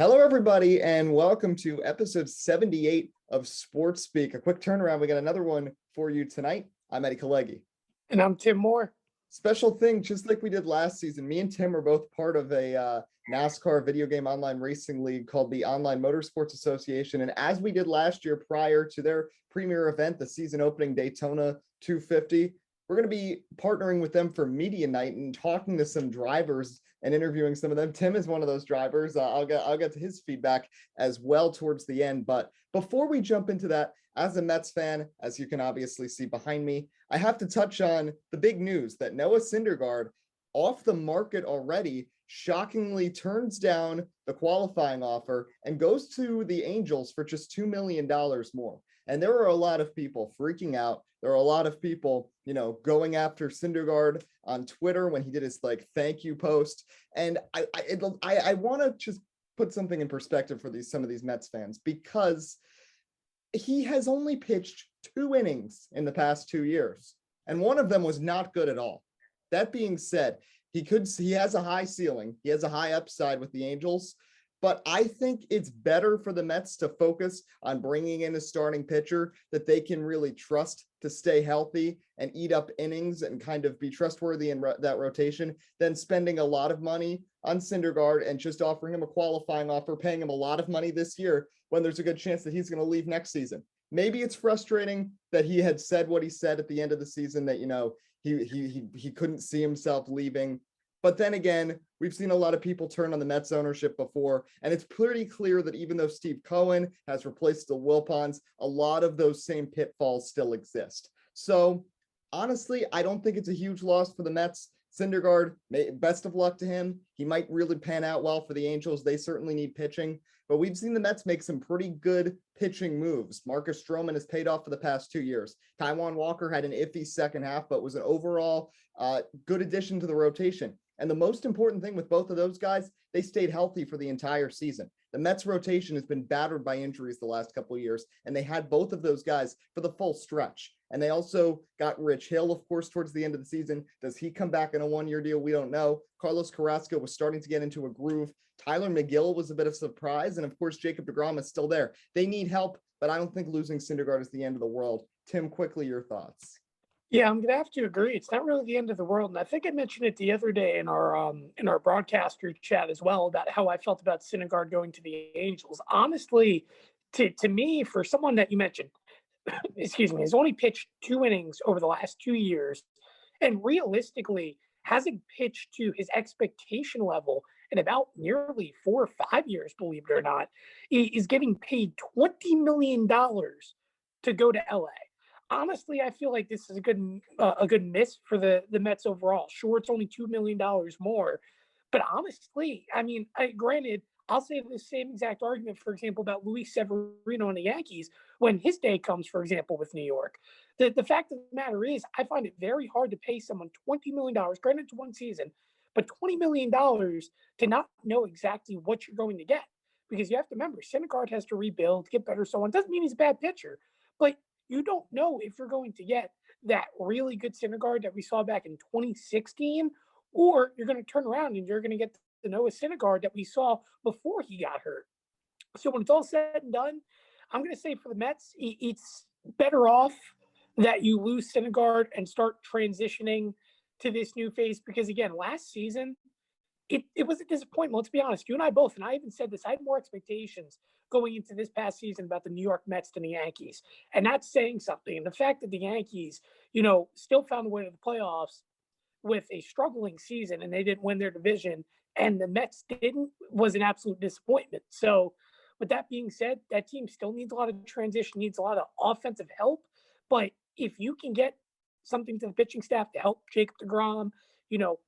Hello, everybody, and welcome to episode 78 of Sports Speak. A quick turnaround. We got another one for you tonight. I'm Eddie Kalegi. And I'm Tim Moore. Special thing, just like we did last season, me and Tim are both part of a NASCAR video game online racing league called the Online Motorsports Association. And as we did last year prior to their premier event, the season opening Daytona 250, we're going to be partnering with them for media night and talking to some drivers and interviewing some of them. Tim is one of those drivers. I'll get to his feedback as well towards the end. But before we jump into that, as a Mets fan, as you can obviously see behind me, I have to touch on the big news that Noah Syndergaard, off the market already, shockingly turns down the qualifying offer and goes to the Angels for just $2 million more. And there are a lot of people freaking out. There are a lot of people, going after Syndergaard on Twitter when he did his thank you post. And I want to just put something in perspective for some of these Mets fans, because he has only pitched 2 innings in the past 2 years, and one of them was not good at all. That being said, he has a high ceiling. He has a high upside with the Angels. But I think it's better for the Mets to focus on bringing in a starting pitcher that they can really trust to stay healthy and eat up innings and kind of be trustworthy in that rotation than spending a lot of money on Syndergaard and just offering him a qualifying offer, paying him a lot of money this year when there's a good chance that he's going to leave next season. Maybe it's frustrating that he had said what he said at the end of the season, that, he couldn't see himself leaving. But then again, we've seen a lot of people turn on the Mets ownership before, and it's pretty clear that even though Steve Cohen has replaced the Wilpons, a lot of those same pitfalls still exist. So honestly, I don't think it's a huge loss for the Mets. Syndergaard, best of luck to him. He might really pan out well for the Angels. They certainly need pitching, but we've seen the Mets make some pretty good pitching moves. Marcus Stroman has paid off for the past 2 years. Taijuan Walker had an iffy second half, but was an overall good addition to the rotation. And the most important thing with both of those guys, they stayed healthy for the entire season. The Mets rotation has been battered by injuries the last couple of years, and they had both of those guys for the full stretch. And they also got Rich Hill, of course, towards the end of the season. Does he come back in a 1-year deal? We don't know. Carlos Carrasco was starting to get into a groove. Tyler McGill was a bit of a surprise. And of course, Jacob deGrom is still there. They need help, but I don't think losing Syndergaard is the end of the world. Tim, quickly, your thoughts. Yeah, I'm gonna have to agree. It's not really the end of the world, and I think I mentioned it the other day in our broadcaster chat as well about how I felt about Syndergaard going to the Angels. Honestly, to me, for someone that you mentioned, excuse me, has only pitched 2 innings over the last 2 years, and realistically hasn't pitched to his expectation level in about nearly 4 or 5 years, believe it or not. He is getting paid $20 million to go to LA. Honestly, I feel like this is a good miss for the Mets overall. Sure, it's only $2 million more, but honestly, I mean, granted, I'll say the same exact argument, for example, about Luis Severino and the Yankees when his day comes, for example, with New York. The fact of the matter is, I find it very hard to pay someone $20 million, granted to one season, but $20 million to not know exactly what you're going to get. Because you have to remember, Syndergaard has to rebuild, get better, so on. Doesn't mean he's a bad pitcher, but you don't know if you're going to get that really good Syndergaard that we saw back in 2016, or you're going to turn around and you're going to get the Noah Syndergaard that we saw before he got hurt. So when it's all said and done, I'm going to say for the Mets, it's better off that you lose Syndergaard and start transitioning to this new phase, because again, last season, it was a disappointment. Let's be honest. You and I both, and I even said this, I had more expectations going into this past season about the New York Mets than the Yankees. And that's saying something. And the fact that the Yankees, still found a way to the playoffs with a struggling season and they didn't win their division and the Mets didn't was an absolute disappointment. So with that being said, that team still needs a lot of transition, needs a lot of offensive help. But if you can get something to the pitching staff to help Jacob deGrom,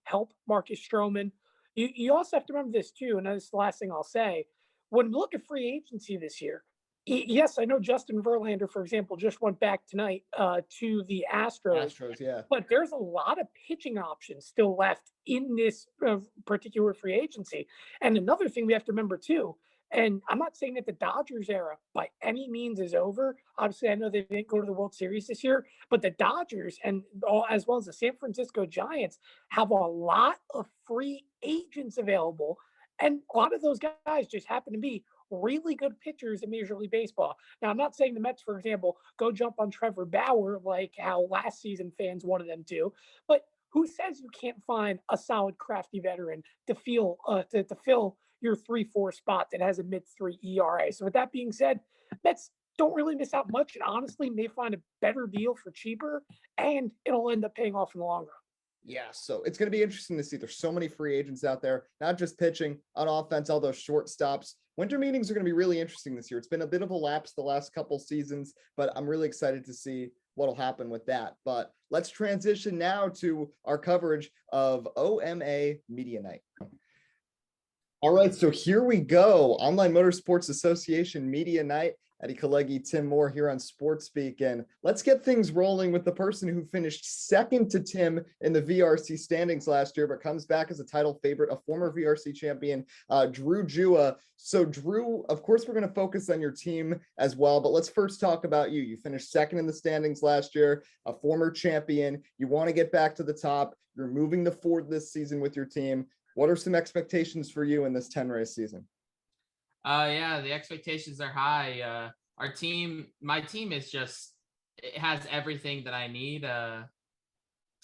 help Marcus Stroman, you also have to remember this too, and this is the last thing I'll say. When we look at free agency this year, yes, I know Justin Verlander, for example, just went back tonight to the Astros. Yeah. But there's a lot of pitching options still left in this particular free agency. And another thing we have to remember too, and I'm not saying that the Dodgers era by any means is over. Obviously, I know they didn't go to the World Series this year, but the Dodgers and as well as the San Francisco Giants have a lot of free agents available. And a lot of those guys just happen to be really good pitchers in Major League Baseball. Now, I'm not saying the Mets, for example, go jump on Trevor Bauer like how last season fans wanted them to, but who says you can't find a solid, crafty veteran to fill your 3-4 spot that has a mid-3 ERA? So with that being said, Mets don't really miss out much, and honestly may find a better deal for cheaper, and it'll end up paying off in the long run. Yeah, so it's going to be interesting to see. There's so many free agents out there, not just pitching, on offense, all those shortstops. Winter meetings are going to be really interesting this year. It's been a bit of a lapse the last couple seasons, but I'm really excited to see what'll happen with that. But let's transition now to our coverage of OMA Media Night. All right, so here we go. Online Motorsports Association Media Night. Kalegi, Tim Moore here on Sports Speak, and let's get things rolling with the person who finished second to Tim in the VRC standings last year, but comes back as a title favorite, a former VRC champion, Drew Jewah. So Drew, of course, we're going to focus on your team as well, but let's first talk about you. You finished second in the standings last year, a former champion. You want to get back to the top. You're moving to Ford this season with your team. What are some expectations for you in this 10-race season? Yeah, the expectations are high. My team is it has everything that I need.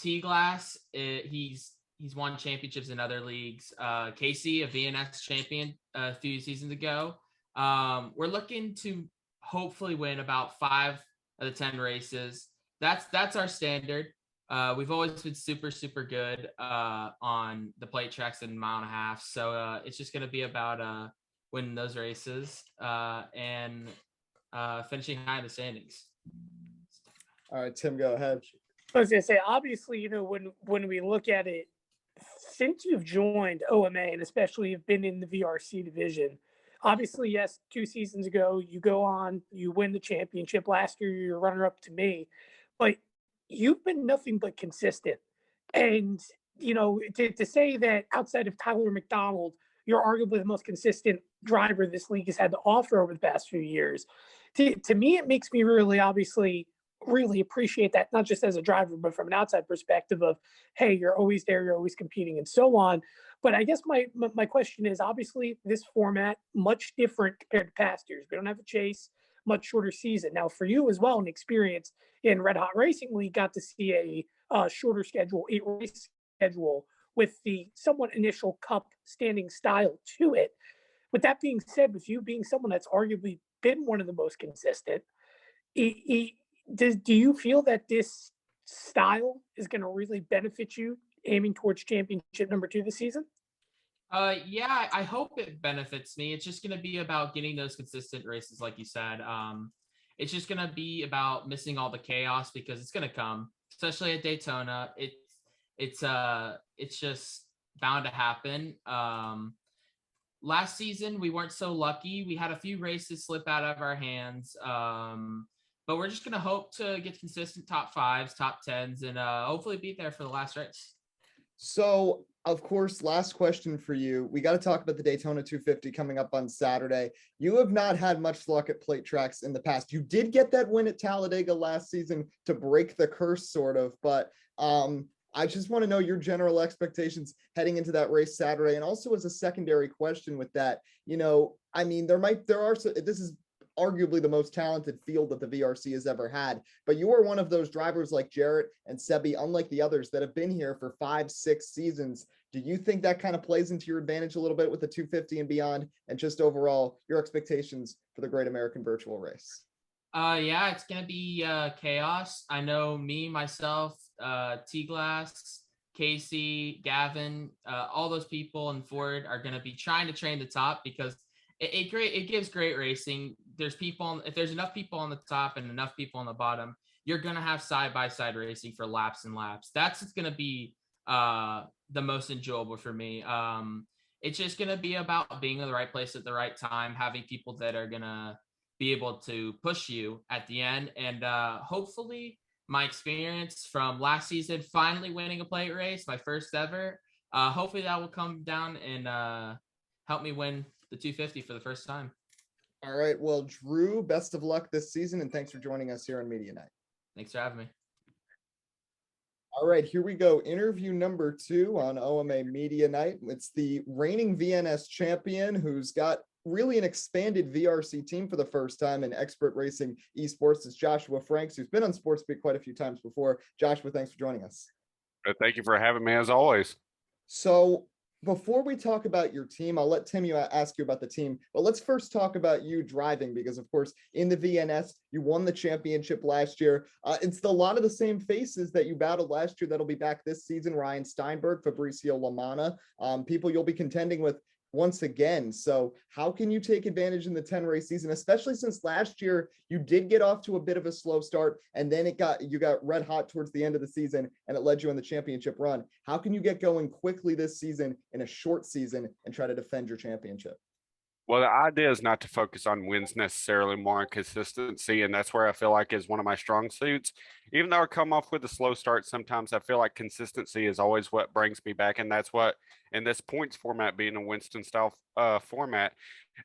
T-Glass, he's won championships in other leagues. Casey, a VNS champion a few seasons ago. We're looking to hopefully win about 5 of the 10 races. That's our standard. We've always been super, super good on the plate tracks in 1.5 miles. So it's just going to be about winning those races and finishing high in the standings. All right, Tim, go ahead. I was going to say, obviously, when we look at it, since you've joined OMA and especially you've been in the VRC division, obviously, yes, 2 seasons ago, you go on, you win the championship. Last year, you're runner-up to me. But you've been nothing but consistent. And, to say that outside of Tyler McDonald, you're arguably the most consistent driver this league has had to offer over the past few years. To me, it makes me really appreciate that, not just as a driver, but from an outside perspective of, hey, you're always there, you're always competing and so on. But I guess my question is, obviously, this format, much different compared to past years. We don't have a chase, much shorter season. Now, for you as well, an experience in Red Hot Racing League, got to see a shorter schedule, 8-race schedule, with the somewhat initial cup standing style to it. With that being said, with you being someone that's arguably been one of the most consistent, do you feel that this style is going to really benefit you aiming towards championship number 2 this season? Yeah, I hope it benefits me. It's just going to be about getting those consistent races, like you said. It's just going to be about missing all the chaos, because it's going to come, especially at Daytona. It's just bound to happen. Last season, we weren't so lucky. We had a few races slip out of our hands. But we're just going to hope to get consistent top 5s, top 10s, and hopefully be there for the last race. So, of course, last question for you. We got to talk about the Daytona 250 coming up on Saturday. You have not had much luck at plate tracks in the past. You did get that win at Talladega last season to break the curse, sort of, but I just want to know your general expectations heading into that race Saturday. And also, as a secondary question with that, this is arguably the most talented field that the VRC has ever had, but you are one of those drivers like Jarrett and Sebi, unlike the others that have been here for 5-6 seasons. Do you think that kind of plays into your advantage a little bit with the 250 and beyond, and just overall your expectations for the Great American Virtual Race? Yeah, it's going to be chaos. I know me, myself, T-Glass, Casey, Gavin, all those people in Ford are going to be trying to train the top, because it gives great racing. If there's enough people on the top and enough people on the bottom, you're going to have side-by-side racing for laps and laps. That's going to be the most enjoyable for me. It's just going to be about being in the right place at the right time, having people that are going to be able to push you at the end. And hopefully my experience from last season, finally winning a plate race, my first ever, hopefully that will come down and help me win the 250 for the first time. All right. Well, Drew, best of luck this season, and thanks for joining us here on Media Night. Thanks for having me. All right, here we go. Interview number 2 on OMA Media Night. It's the reigning VNS champion who's got really an expanded VRC team for the first time in expert racing esports. It's Joshua Franks, who's been on SportsBeat quite a few times before. Joshua, thanks for joining us. Thank you for having me as always. So before we talk about your team, I'll let Tim ask you about the team, but let's first talk about you driving, because of course in the VNS, you won the championship last year. It's a lot of the same faces that you battled last year that'll be back this season: Ryan Steinberg, Fabricio Lamana, people you'll be contending with once again. So how can you take advantage in the 10 race season, especially since last year you did get off to a bit of a slow start, and then you got red hot towards the end of the season and it led you in the championship run? How can you get going quickly this season in a short season and try to defend your championship? Well, the idea is not to focus on wins necessarily, more on consistency, and that's where I feel like is one of my strong suits. Even though I come off with a slow start, sometimes I feel like consistency is always what brings me back, and that's what, in this points format being a Winston-style format,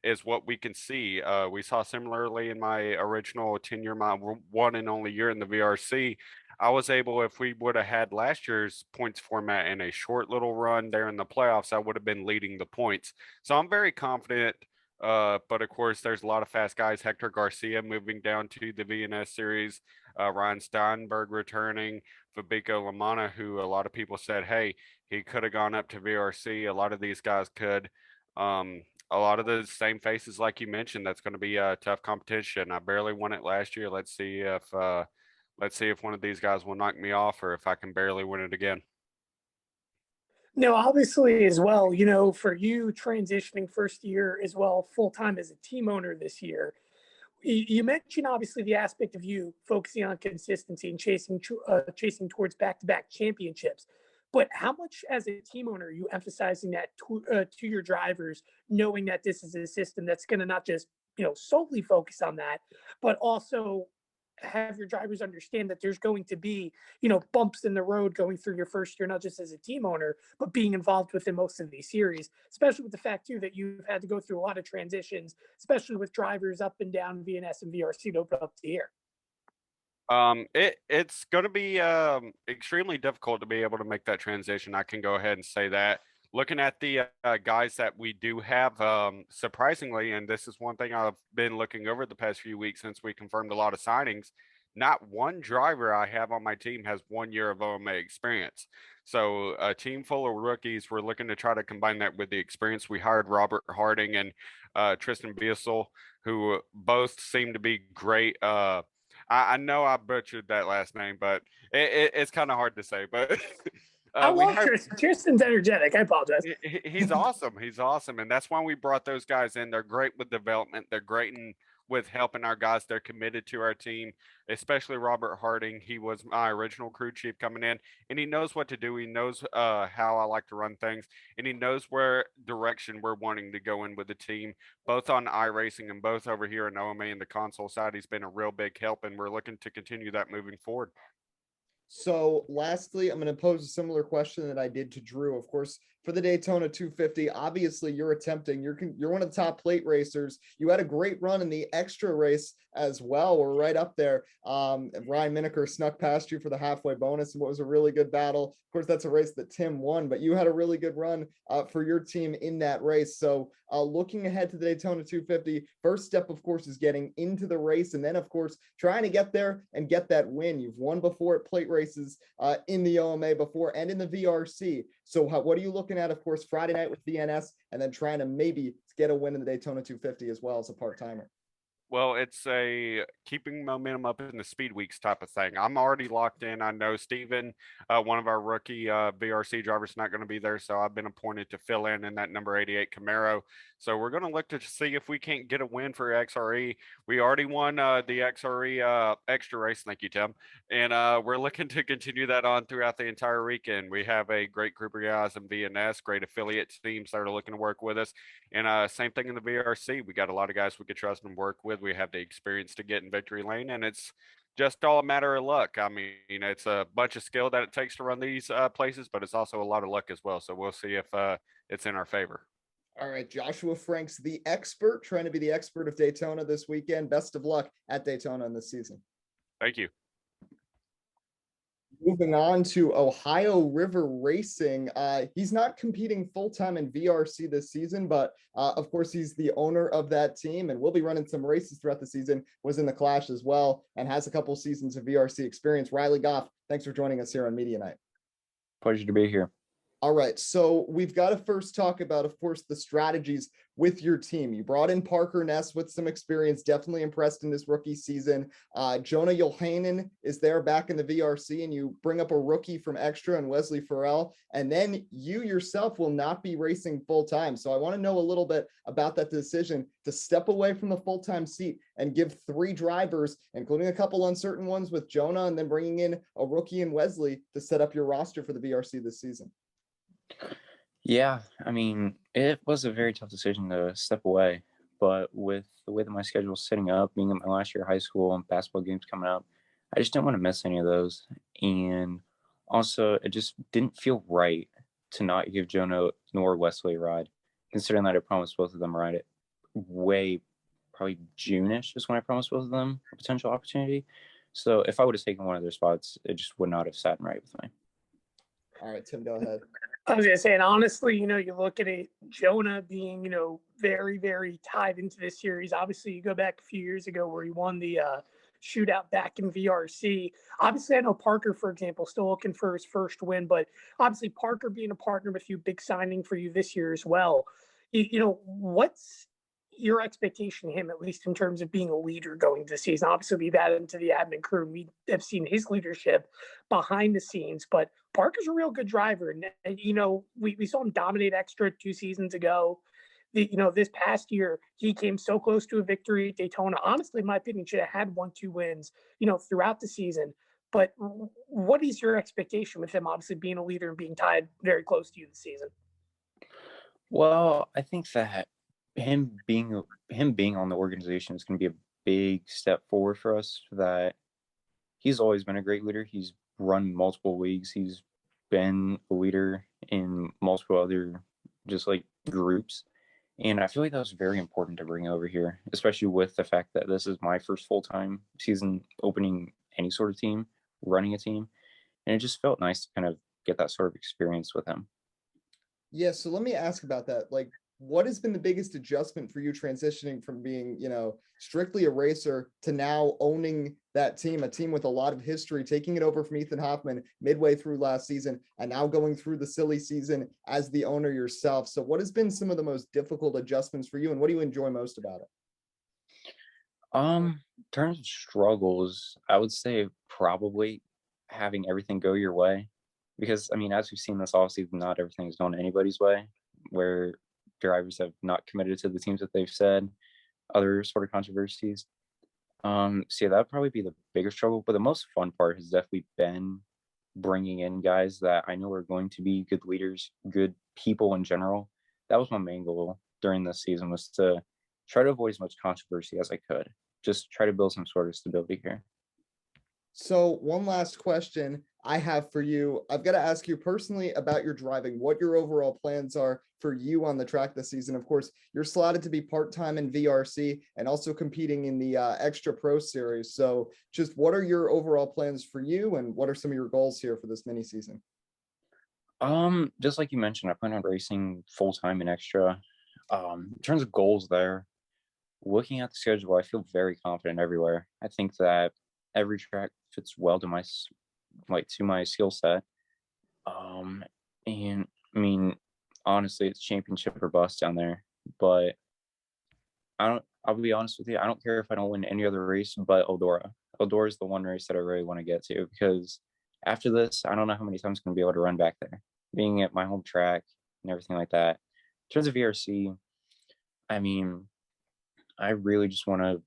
is what we can see. We saw similarly in my original 10-year, my one and only year in the VRC, I was able, if we would have had last year's points format in a short little run there in the playoffs, I would have been leading the points. So I'm very confident. But of course, there's a lot of fast guys. Hector Garcia moving down to the VNS series, Ryan Steinberg returning, Fabricio Lamana, who a lot of people said, hey, he could have gone up to VRC. A lot of these guys could. A lot of the same faces like you mentioned. That's going to be a tough competition. I barely won it last year. Let's see if one of these guys will knock me off, or if I can barely win it again. No, obviously as well, for you transitioning first year as well, full-time as a team owner this year, you mentioned obviously the aspect of you focusing on consistency and chasing towards back-to-back championships. But how much as a team owner are you emphasizing that to your drivers, knowing that this is a system that's going to not just, solely focus on that, but also have your drivers understand that there's going to be, bumps in the road going through your first year, not just as a team owner, but being involved within most of these series, especially with the fact too that you've had to go through a lot of transitions, especially with drivers up and down VNS and VRC to open up the year. It's going to be extremely difficult to be able to make that transition. I can go ahead and say that. Looking at the guys that we do have, surprisingly, and this is one thing I've been looking over the past few weeks since we confirmed a lot of signings, not one driver I have on my team has 1 year of OMA experience. So a team full of rookies, we're looking to try to combine that with the experience. We hired Robert Harding and Tristan Biesel, who both seem to be great. I know I butchered that last name, but it's kind of hard to say, but I love Tristan. Tristan's energetic. I apologize. He's awesome. He's awesome. And that's why we brought those guys in. They're great with development. They're great with helping our guys. They're committed to our team, especially Robert Harding. He was my original crew chief coming in, and he knows what to do. He knows how I like to run things, and he knows where direction we're wanting to go in with the team, both on iRacing and both over here in OMA and the console side. He's been a real big help, and we're looking to continue that moving forward. So lastly, I'm going to pose a similar question that I did to Drew. Of course, for the Daytona 250, obviously you're one of the top plate racers. You had a great run in the extra race as well. We're right up there. Ryan Minneker snuck past you for the halfway bonus and what was a really good battle. Of course, that's a race that Tim won, but you had a really good run for your team in that race. So looking ahead to the Daytona 250, first step, of course, is getting into the race. And then, of course, trying to get there and get that win. You've won before at plate races in the OMA before and in the VRC. So what are you looking at, of course, Friday night with VNS, and then trying to maybe get a win in the Daytona 250 as well as a part-timer? Well, it's a keeping momentum up in the speed weeks type of thing. I'm already locked in. I know Steven, one of our rookie VRC drivers, not going to be there, so I've been appointed to fill in that number 88 Camaro. So we're going to look to see if we can't get a win for XRE. We already won the XRE extra race. Thank you, Tim. And we're looking to continue that on throughout the entire weekend. We have a great group of guys in VNS, great affiliate teams that are looking to work with us. And same thing in the VRC. We got a lot of guys we could trust and work with. We have the experience to get in victory lane, and it's just all a matter of luck. I mean, it's a bunch of skill that it takes to run these places, but it's also a lot of luck as well. So we'll see if it's in our favor. All right, Joshua Franks, the expert, trying to be the expert of Daytona this weekend. Best of luck at Daytona in this season. Thank you. Moving on to Ohio River Racing. He's not competing full-time in VRC this season, but of course he's the owner of that team and will be running some races throughout the season, was in the Clash as well, and has a couple seasons of VRC experience. Riley Goff, thanks for joining us here on Media Night. Pleasure to be here. All right, so we've got to first talk about, of course, the strategies with your team. You brought in Parker Ness with some experience, definitely impressed in this rookie season. Jonah Johanan is there back in the VRC, and you bring up a rookie from Extra and Wesley Farrell, and then you yourself will not be racing full-time. So I want to know a little bit about that decision to step away from the full-time seat and give 3 drivers, including a couple uncertain ones with Jonah, and then bringing in a rookie in Wesley to set up your roster for the VRC this season. Yeah, I mean, it was a very tough decision to step away, but with the way that my schedule is setting up, being in my last year of high school and basketball games coming up, I just didn't want to miss any of those. And also, it just didn't feel right to not give Jonah nor Wesley a ride, considering that I promised both of them a ride at probably June-ish is when I promised both of them a potential opportunity. So if I would have taken one of their spots, it just would not have sat right with me. All right, Tim, go ahead. I was gonna say, and honestly, you look at it, Jonah being, very, very tied into this series. Obviously, you go back a few years ago where he won the shootout back in VRC. Obviously, I know Parker, for example, still looking for his first win, but obviously Parker being a partner with you, big signing for you this year as well. What's your expectation of him, at least in terms of being a leader going into the season? Obviously, we've added him to the admin crew, and we have seen his leadership behind the scenes, but Parker's a real good driver. And, we saw him dominate Extra 2 seasons ago. This past year, he came so close to a victory at Daytona. Honestly, in my opinion, should have had 1-2 wins, throughout the season. But what is your expectation with him, obviously being a leader and being tied very close to you this season? Well, I think that him being on the organization is going to be a big step forward for us. That he's always been a great leader. He's run multiple leagues. He's been a leader in multiple other groups. And I feel like that was very important to bring over here, especially with the fact that this is my first full-time season opening any sort of team, running a team. And it just felt nice to kind of get that sort of experience with him. Yeah, so let me ask about that. What has been the biggest adjustment for you transitioning from being, strictly a racer to now owning that team, a team with a lot of history, taking it over from Ethan Hoffman midway through last season, and now going through the silly season as the owner yourself? So what has been some of the most difficult adjustments for you, and what do you enjoy most about it? In terms of struggles, I would say probably having everything go your way. Because, I mean, as we've seen this offseason, not everything is going anybody's way, where drivers have not committed to the teams that they've said, other sort of controversies. So yeah, that'd probably be the bigger struggle. But the most fun part has definitely been bringing in guys that I know are going to be good leaders, good people in general. That was my main goal during this season, was to try to avoid as much controversy as I could. Just try to build some sort of stability here. So one last question I have for you. I've got to ask you personally about your driving, what your overall plans are for you on the track this season. Of course, you're slotted to be part-time in VRC and also competing in the Extra Pro Series. So just what are your overall plans for you, and what are some of your goals here for this mini season? Just like you mentioned, I plan on racing full-time in Extra. In terms of goals there, looking at the schedule, I feel very confident everywhere. I think that every track fits well to my skill set. And I mean, honestly, it's championship or bust down there. But I'll be honest with you, I don't care if I don't win any other race but Eldora. Eldora is the one race that I really want to get to, because after this, I don't know how many times I'm going to be able to run back there, being at my home track and everything like that. In terms of VRC, I mean, I really just want to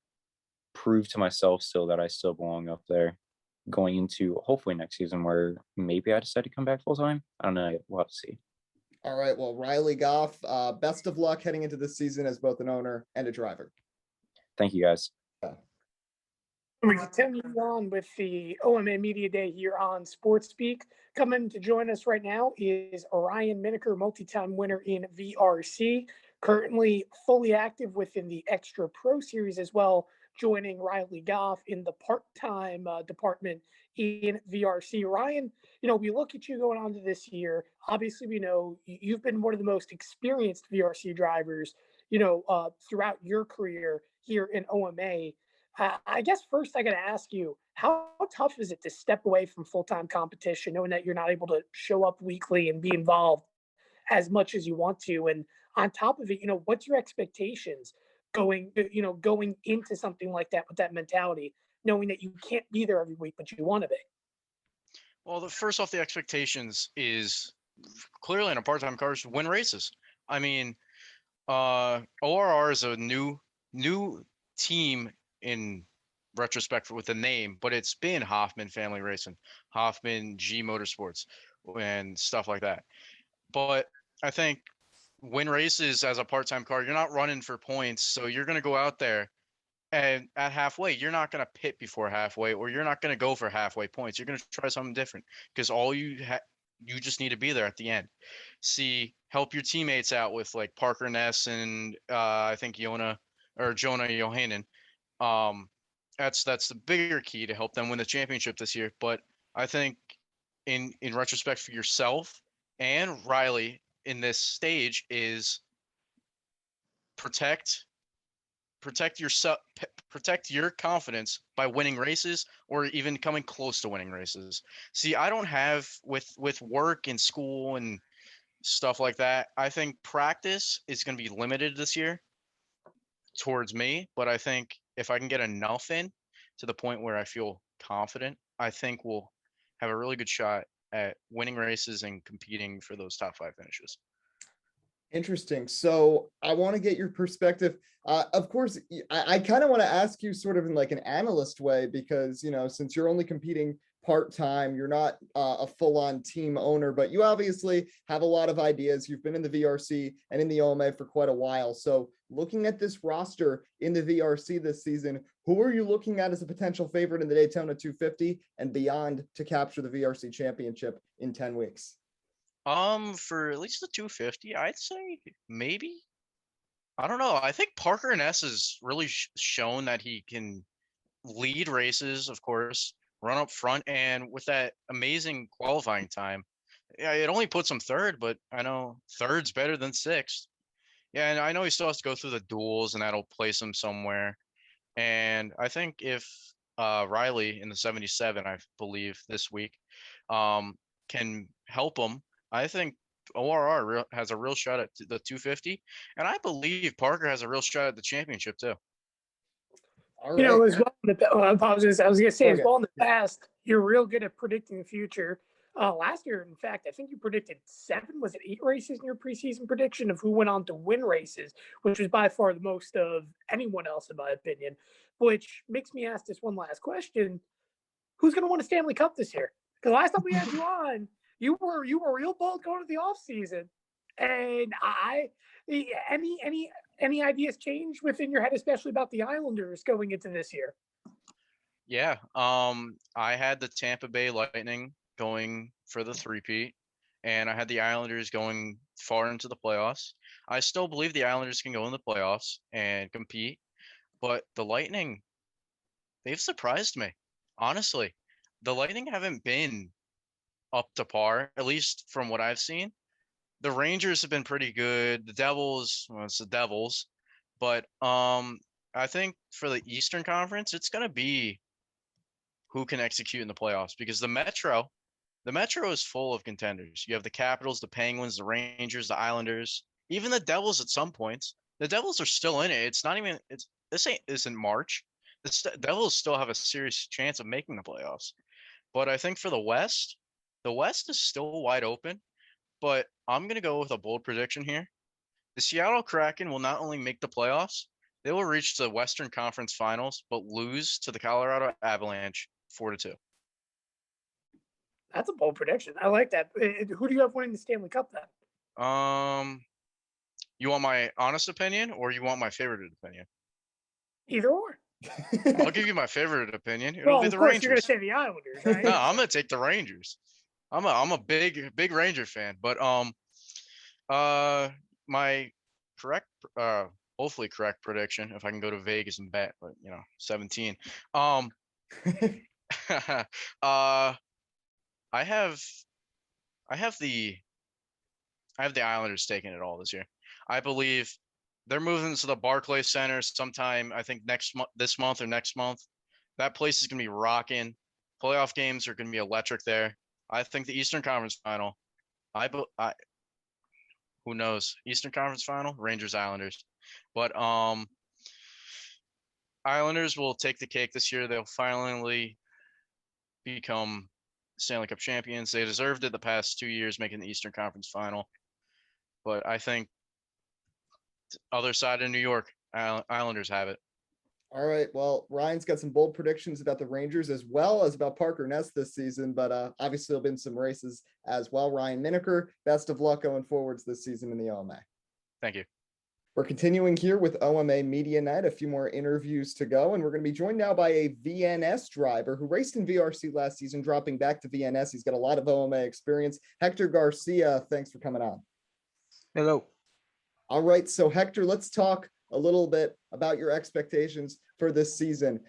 prove to myself still that I still belong up there going into hopefully next season, where maybe I decide to come back full time. I don't know. We'll have to see. All right. Well, Riley Goff, best of luck heading into this season as both an owner and a driver. Thank you, guys. We continue on with the OMA Media Day here on Sports Speak. Coming to join us right now is Ryan Minneker, multi-time winner in VRC, currently fully active within the Extra Pro Series as well, joining Riley Goff in the part-time department in VRC. Ryan, we look at you going on to this year. Obviously, we know you've been one of the most experienced VRC drivers, throughout your career here in OMA. I guess first I got to ask you, how tough is it to step away from full-time competition, knowing that you're not able to show up weekly and be involved as much as you want to? And on top of it, what's your expectations going into something like that with that mentality, knowing that you can't be there every week, but you want to be? Well, first off, the expectations is clearly in a part-time car is win races. I mean, ORR is a new team in retrospect with the name, but it's been Hoffman Family Racing, Hoffman G Motorsports, and stuff like that. But I think win races as a part-time car, you're not running for points, so you're going to go out there and at halfway, you're not going to pit before halfway, or you're not going to go for halfway points. You're going to try something different because all you just need to be there at the end. Help your teammates out with like Parker Ness and I think Jonah Johanan. That's the bigger key to help them win the championship this year. But I think in retrospect for yourself and Riley in this stage is protect yourself, protect your confidence by winning races or even coming close to winning races. I don't have with work and school and stuff like that. I think practice is going to be limited this year towards me, but I think if I can get enough in to the point where I feel confident, I think we'll have a really good shot at winning races and competing for those top 5 finishes. Interesting. So I want to get your perspective. Of course, I kind of want to ask you sort of in like an analyst way, because, since you're only competing part-time, you're not a full-on team owner, but you obviously have a lot of ideas. You've been in the VRC and in the OMA for quite a while. So looking at this roster in the VRC this season, who are you looking at as a potential favorite in the Daytona 250 and beyond to capture the VRC championship in 10 weeks? For at least the 250, I'd say maybe. I don't know. I think Parker Ness has really shown that he can lead races, of course, run up front, and with that amazing qualifying time, yeah, it only puts him third, but I know third's better than sixth. Yeah, and I know he still has to go through the duels, and that'll place him somewhere. And I think if Riley in the 77, I believe this week, can help him, I think ORR has a real shot at the 250, and I believe Parker has a real shot at the championship too. All right. As well, I apologize. I was going to say, as well in the past, you're real good at predicting the future. Last year, in fact, I think you predicted 8 races in your preseason prediction of who went on to win races, which was by far the most of anyone else, in my opinion, which makes me ask this one last question. Who's going to win a Stanley Cup this year? Because last time we had you on, you were real bold going to the off season, and any ideas change within your head, especially about the Islanders going into this year? Yeah, I had the Tampa Bay Lightning going for the three-peat, and I had the Islanders going far into the playoffs. I still believe the Islanders can go in the playoffs and compete, but the Lightning, they've surprised me, honestly. The Lightning haven't been up to par, at least from what I've seen. The Rangers have been pretty good. The Devils, well, it's the Devils, but I think for the Eastern Conference, it's going to be who can execute in the playoffs, because the Metro is full of contenders. You have the Capitals, the Penguins, the Rangers, the Islanders, even the Devils at some points. The Devils are still in it. It's not even this isn't March. The Devils still have a serious chance of making the playoffs. But I think for the West is still wide open. But I'm going to go with a bold prediction here. The Seattle Kraken will not only make the playoffs, they will reach the Western Conference Finals, but lose to the Colorado Avalanche 4-2. That's a bold prediction. I like that. Who do you have winning the Stanley Cup then? You want my honest opinion or you want my favorite opinion? Either or. I'll give you my favorite opinion. It'll be the Rangers. You're going to say the Islanders, right? No, I'm going to take the Rangers. I'm a big Ranger fan, but my correct hopefully correct prediction, if I can go to Vegas and bet, but 17. I have I have the Islanders taking it all this year. I believe they're moving to the Barclays Center sometime. I think this month or next month. That place is gonna be rocking. Playoff games are gonna be electric there. I think the Eastern Conference Final. I who knows? Eastern Conference Final, Rangers Islanders, but Islanders will take the cake this year. They'll finally become Stanley Cup champions. They deserved it the past 2 years, making the Eastern Conference Final. But I think other side of New York, Islanders have it. All right. Well, Ryan's got some bold predictions about the Rangers as well as about Parker Ness this season, but obviously there'll been some races as well. Ryan Minneker, best of luck going forwards this season in the OMA. Thank you. We're continuing here with OMA Media Night, a few more interviews to go, and we're going to be joined now by a VNS driver who raced in VRC last season, dropping back to VNS. He's got a lot of OMA experience. Hector Garcia, thanks for coming on. Hello. All right, so Hector, let's talk a little bit about your expectations for this season.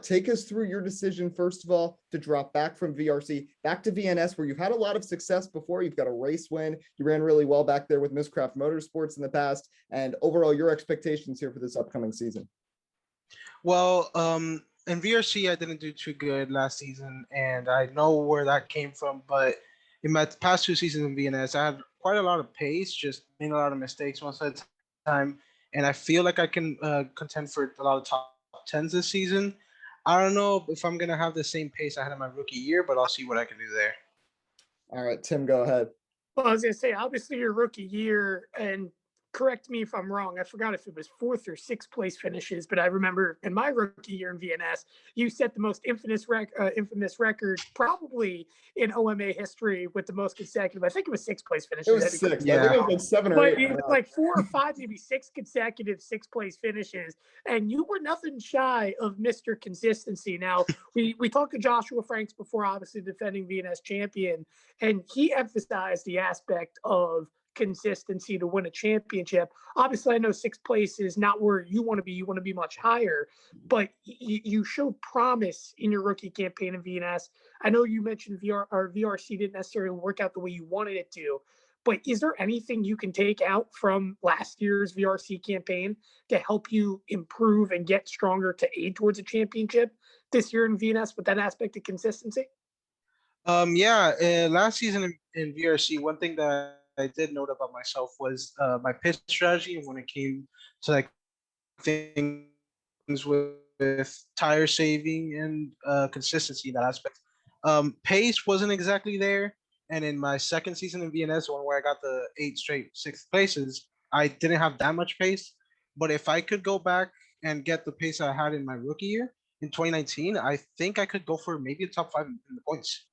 Take us through your decision, first of all, to drop back from VRC back to VNS, where you've had a lot of success before. You've got a race win. You ran really well back there with Miscraft Motorsports in the past, and overall your expectations here for this upcoming season. Well, in VRC, I didn't do too good last season, and I know where that came from. But in my past 2 seasons in VNS, I had quite a lot of pace, just made a lot of mistakes most of the time. And I feel like I can contend for a lot of top 10s this season. I don't know if I'm going to have the same pace I had in my rookie year, but I'll see what I can do there. All right, Tim, go ahead. Well, I was going to say, obviously your rookie year, and correct me if I'm wrong, I forgot if it was 4th or 6th place finishes, but I remember in my rookie year in VNS, you set the most infamous record probably in OMA history with the most consecutive. I think it was 6th place finishes. It was 6. Yeah. I think it was like 7 or But 8. it was like 4 or 5, maybe 6 consecutive 6th place finishes, and you were nothing shy of Mr. Consistency. Now, we talked to Joshua Franks before, obviously defending VNS champion, and he emphasized the aspect of consistency to win a championship. Obviously, I know 6th place is not where you want to be. You want to be much higher, but you showed promise in your rookie campaign in VNS. I know you mentioned VRC didn't necessarily work out the way you wanted it to, but is there anything you can take out from last year's VRC campaign to help you improve and get stronger to aid towards a championship this year in VNS with that aspect of consistency? Last season in VRC, one thing that I did note about myself was my pit strategy when it came to like things with tire saving and consistency in that aspect. Pace wasn't exactly there, and in my second season in VNS, one where I got the 8 straight 6th places, I didn't have that much pace. But if I could go back and get the pace I had in my rookie year in 2019, I think I could go for maybe a top 5 in the points.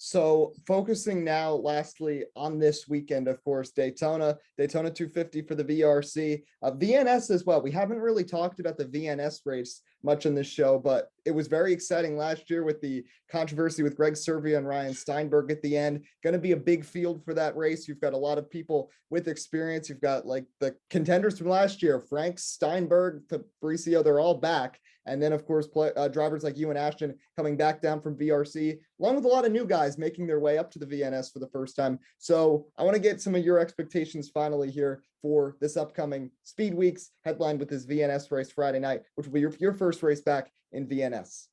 So focusing now, lastly, on this weekend, of course, Daytona 250 for the VRC, VNS as well. We haven't really talked about the VNS race much on this show, but it was very exciting last year with the controversy with Greg Servia and Ryan Steinberg at the end. Going to be a big field for that race. You've got a lot of people with experience. You've got like the contenders from last year, Frank Steinberg, Fabricio, they're all back. And then, of course, drivers like you and Ashton coming back down from VRC, along with a lot of new guys making their way up to the VNS for the first time. So I want to get some of your expectations finally here for this upcoming Speed Weeks, headlined with this VNS race Friday night, which will be your first race back in VNS.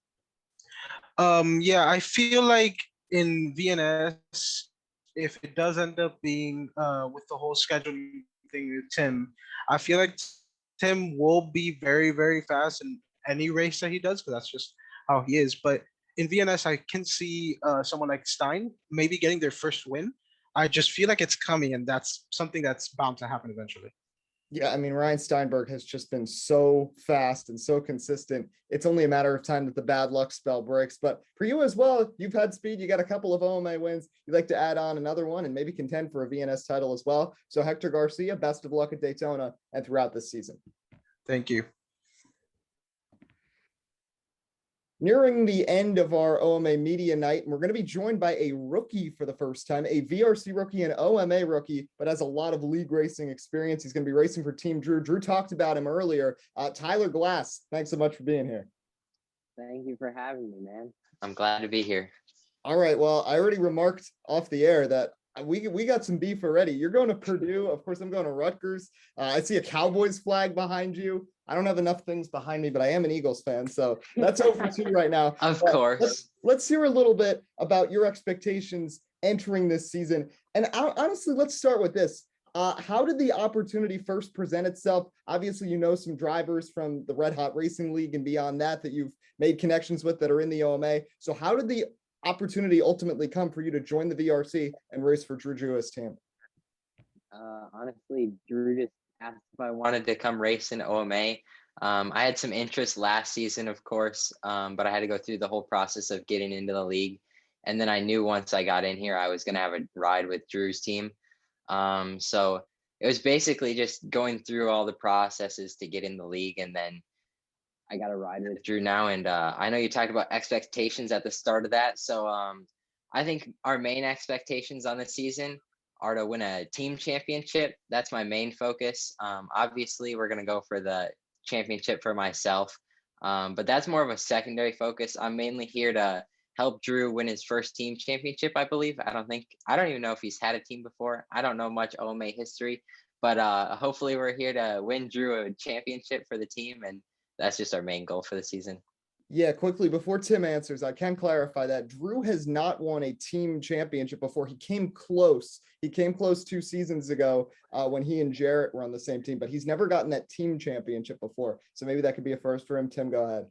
I feel like in VNS, if it does end up being with the whole scheduling thing with Tim, I feel like Tim will be very, very fast in any race that he does, because that's just how he is. But in VNS, I can see someone like Stein maybe getting their first win. I just feel like it's coming, and that's something that's bound to happen eventually. Yeah, I mean, Ryan Steinberg has just been so fast and so consistent. It's only a matter of time that the bad luck spell breaks. But for you as well, you've had speed. You got a couple of OMA wins. You'd like to add on another one and maybe contend for a VNS title as well. So Hector Garcia, best of luck at Daytona and throughout this season. Thank you. Nearing the end of our OMA media night, and we're going to be joined by a rookie for the first time, a VRC rookie and OMA rookie, but has a lot of league racing experience. He's going to be racing for Team Drew. Drew talked about him earlier. Tyler Glass, thanks so much for being here. Thank you for having me, man. I'm glad to be here. All right. Well, I already remarked off the air that we got some beef already. You're going to Purdue. Of course, I'm going to Rutgers. I see a Cowboys flag behind you. I don't have enough things behind me, but I am an Eagles fan. So that's over 2 right now. Of But course. let's hear a little bit about your expectations entering this season. And honestly, let's start with this. How did the opportunity first present itself? Obviously, you know some drivers from the Red Hot Racing League and beyond that you've made connections with that are in the OMA. So how did the opportunity ultimately come for you to join the VRC and race for Drew Jewah's team? Honestly, Drew just asked if I wanted to come race in OMA. I had some interest last season, of course, but I had to go through the whole process of getting into the league. And then I knew once I got in here, I was going to have a ride with Drew's team. So it was basically just going through all the processes to get in the league. And then I got a ride with Drew now. And I know you talked about expectations at the start of that. So I think our main expectations on the season are to win a team championship. That's my main focus. Obviously, we're going to go for the championship for myself. But that's more of a secondary focus. I'm mainly here to help Drew win his first team championship, I believe. I don't even know if he's had a team before. I don't know much OMA history, but hopefully we're here to win Drew a championship for the team. And that's just our main goal for the season. Yeah, quickly, before Tim answers, I can clarify that Drew has not won a team championship before. He came close. He came close 2 seasons ago when he and Jarrett were on the same team, but he's never gotten that team championship before. So maybe that could be a first for him. Tim, go ahead.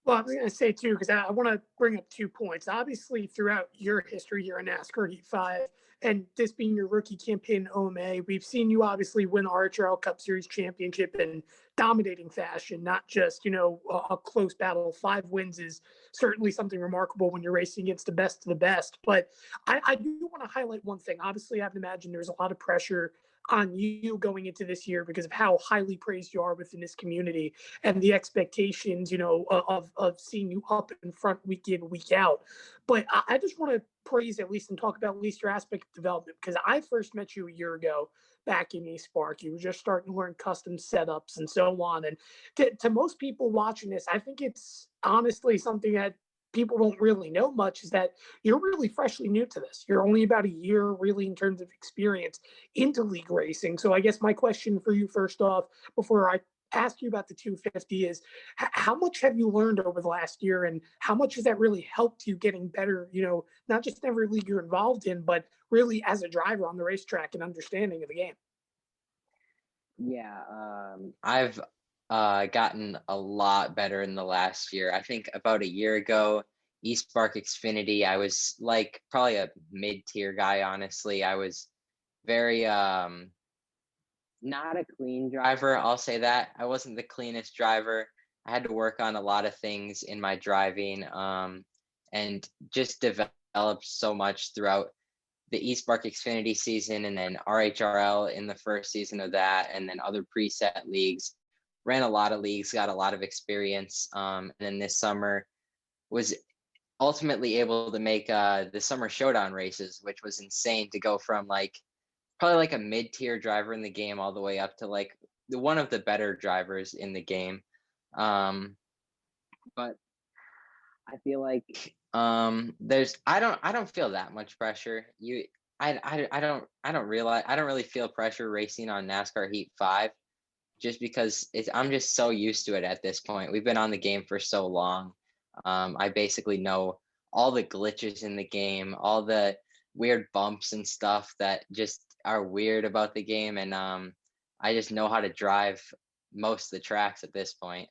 Well, I was going to say, too, because I want to bring up 2 points. Obviously, throughout your history here in NASCAR Heat 5, and this being your rookie campaign in OMA, we've seen you obviously win the RHRL Cup Series championship in dominating fashion, not just, a close battle. 5 wins is certainly something remarkable when you're racing against the best of the best. But I do want to highlight one thing. Obviously, I would imagine there's a lot of pressure on you going into this year because of how highly praised you are within this community and the expectations, of seeing you up in front week in, week out. But I just want to praise at least and talk about at least your aspect of development, because I first met you a year ago back in East Park. You were just starting to learn custom setups and so on. And to most people watching this, I think it's honestly something that people don't really know much, is that you're really freshly new to this. You're only about a year really in terms of experience into league racing. So I guess my question for you first off, before I ask you about the 250, is how much have you learned over the last year, and how much has that really helped you getting better, not just in every league you're involved in, but really as a driver on the racetrack and understanding of the game? Yeah, I've gotten a lot better in the last year. I think about a year ago, East Park Xfinity, I was like probably a mid-tier guy, honestly. I was very not a clean driver, I'll say that. I wasn't the cleanest driver. I had to work on a lot of things in my driving and just developed so much throughout the East Park Xfinity season, and then RHRL in the first season of that, and then other preset leagues. Ran a lot of leagues, got a lot of experience. And then this summer was ultimately able to make the summer showdown races, which was insane to go from probably like a mid-tier driver in the game all the way up to like one of the better drivers in the game. But I feel like I don't feel that much pressure. I don't really feel pressure racing on NASCAR Heat 5, just because I'm just so used to it at this point. We've been on the game for so long. I basically know all the glitches in the game, all the weird bumps and stuff that just are weird about the game. And I just know how to drive most of the tracks at this point.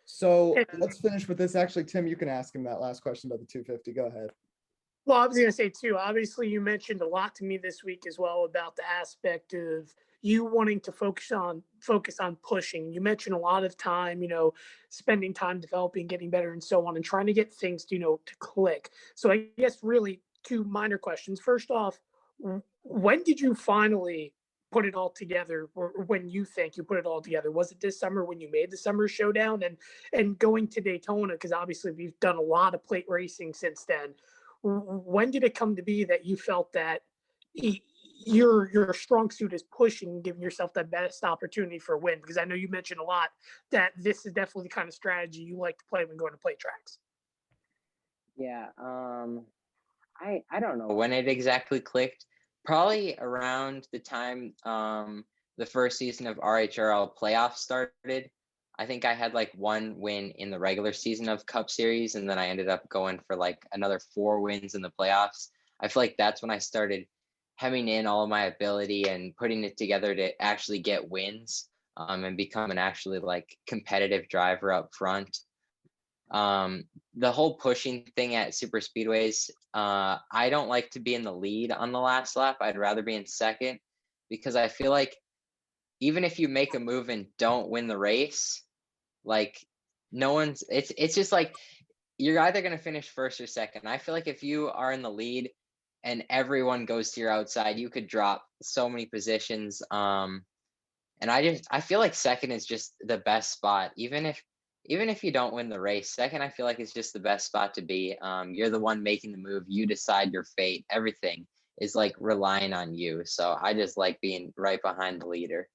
So let's finish with this. Actually, Tim, you can ask him that last question about the 250. Go ahead. Well, I was going to say too, obviously you mentioned a lot to me this week as well about the aspect of you wanting to focus on pushing. You mentioned a lot of time, spending time developing, getting better and so on, and trying to get things, to click. So I guess really 2 minor questions. First off, when did you finally put it all together, or when you think you put it all together? Was it this summer when you made the summer showdown and going to Daytona? Because obviously we've done a lot of plate racing since then. When did it come to be that you felt that your strong suit is pushing, giving yourself the best opportunity for a win? Because I know you mentioned a lot that this is definitely the kind of strategy you like to play when going to plate tracks. Yeah. I don't know when it exactly clicked. Probably around the time the first season of RHRL playoffs started. I think I had like one win in the regular season of Cup Series, and then I ended up going for like another 4 wins in the playoffs. I feel like that's when I started hemming in all of my ability and putting it together to actually get wins, and become an actually like competitive driver up front. The whole pushing thing at super speedways, I don't like to be in the lead on the last lap. I'd rather be in second, because I feel like even if you make a move and don't win the race, like no one's it's just like you're either going to finish first or second. I feel like if you are in the lead and everyone goes to your outside, you could drop so many positions. And I feel like second is just the best spot, even if you don't win the race. Second, I feel like it's just the best spot to be. You're the one making the move. You decide your fate. Everything is like relying on you. So I just like being right behind the leader.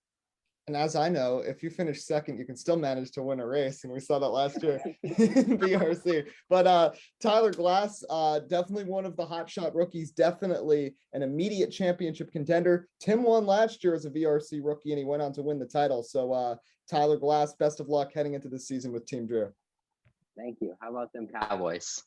And as I know, if you finish second, you can still manage to win a race. And we saw that last year in VRC. But Tyler Glass, definitely one of the hotshot rookies, definitely an immediate championship contender. Tim won last year as a VRC rookie, and he went on to win the title. So Tyler Glass, best of luck heading into the season with Team Drew. Thank you. How about them Cowboys?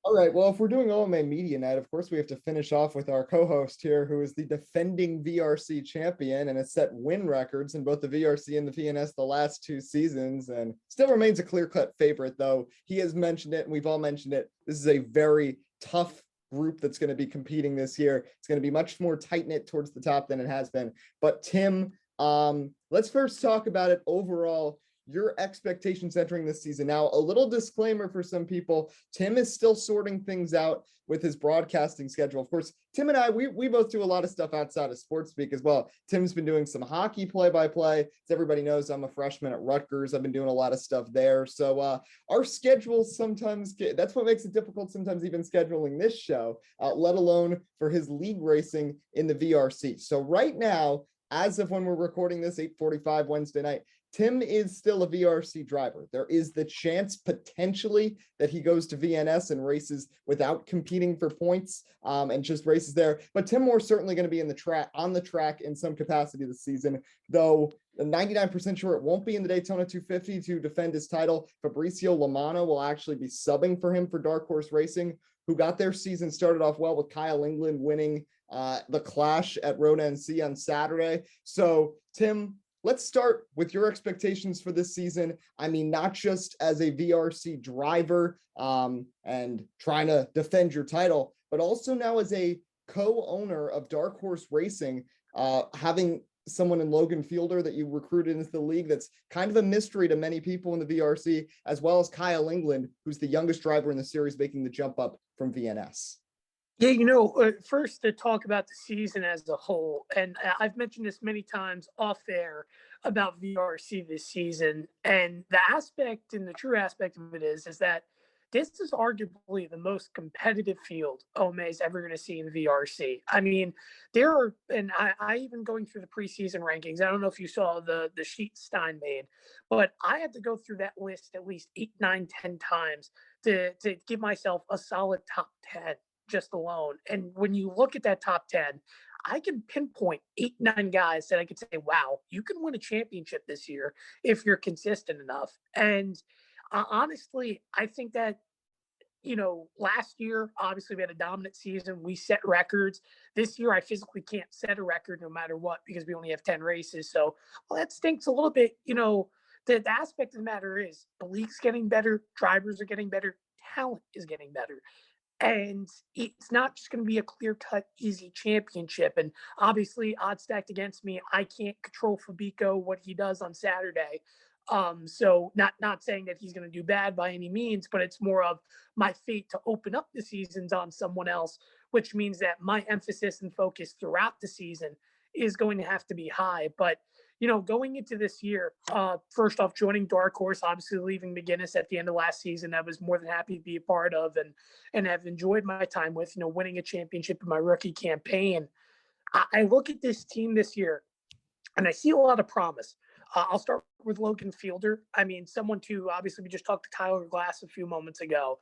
All right. Well, if we're doing OMA Media Night, of course, we have to finish off with our co-host here, who is the defending VRC champion and has set win records in both the VRC and the VNS the last 2 seasons, and still remains a clear-cut favorite, though he has mentioned it, and we've all mentioned it. This is a very tough group that's going to be competing this year. It's going to be much more tight-knit towards the top than it has been. But Tim, let's first talk about it overall. Your expectations entering this season. Now, a little disclaimer for some people, Tim is still sorting things out with his broadcasting schedule. Of course, Tim and I, we both do a lot of stuff outside of sports speak as well. Tim's been doing some hockey play-by-play. As everybody knows, I'm a freshman at Rutgers. I've been doing a lot of stuff there. So our schedules sometimes that's what makes it difficult sometimes even scheduling this show, let alone for his league racing in the VRC. So right now, as of when we're recording this, 8:45 Wednesday night, Tim is still a VRC driver. There is the chance potentially that he goes to VNS and races without competing for points, and just races there. But Tim Moore certainly going to be on the track in some capacity this season, though 99% sure it won't be in the Daytona 250 to defend his title. Fabricio Lamana will actually be subbing for him for Dark Horse Racing, who got their season started off well with Kyle England winning the Clash at Road NC on Saturday. So Tim, let's start with your expectations for this season. I mean, not just as a VRC driver and trying to defend your title, but also now as a co-owner of Dark Horse Racing, having someone in Logan Fielder that you recruited into the league that's kind of a mystery to many people in the VRC, as well as Kyle England, who's the youngest driver in the series, making the jump up from VNS. Yeah, first to talk about the season as a whole, and I've mentioned this many times off air about VRC this season, and the aspect and the true aspect of it is that this is arguably the most competitive field OMA is ever going to see in VRC. I mean, there are, and I even going through the preseason rankings, I don't know if you saw the sheet Stein made, but I had to go through that list at least 8, 9, 10 times to give myself a solid top 10 just alone. And when you look at that top 10, I can pinpoint 8, 9 guys that I could say, wow, you can win a championship this year if you're consistent enough. And honestly, I think that, last year, obviously we had a dominant season. We set records. This year, I physically can't set a record no matter what, because we only have 10 races. So, well, that stinks a little bit. The aspect of the matter is the league's getting better. Drivers are getting better. Talent is getting better. And it's not just going to be a clear-cut, easy championship. And obviously, odds stacked against me. I can't control Fabico, what he does on Saturday. So not saying that he's going to do bad by any means, but it's more of my fate to open up the seasons on someone else, which means that my emphasis and focus throughout the season is going to have to be high. But going into this year, first off, joining Dark Horse, obviously leaving McGuinness at the end of last season, I was more than happy to be a part of and have enjoyed my time with, winning a championship in my rookie campaign. I look at this team this year and I see a lot of promise. I'll start with Logan Fielder. I mean, someone to obviously we just talked to Tyler Glass a few moments ago.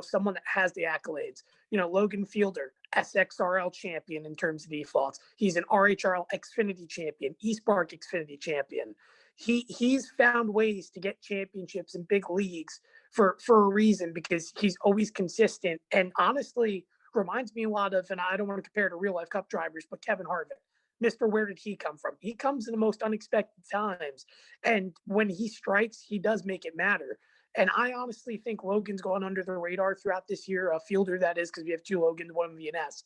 Someone that has the accolades. Logan Fielder, SXRL champion in terms of defaults. He's an RHRL Xfinity champion, eSpark Xfinity champion. He's found ways to get championships in big leagues for a reason, because he's always consistent, and honestly reminds me a lot of, and I don't want to compare to real life Cup drivers, but Kevin Harvick. Mr. Where did he come from? He comes in the most unexpected times. And when he strikes, he does make it matter. And I honestly think Logan's gone under the radar throughout this year. Fielder, that is, because we have two Logans, one in VNS.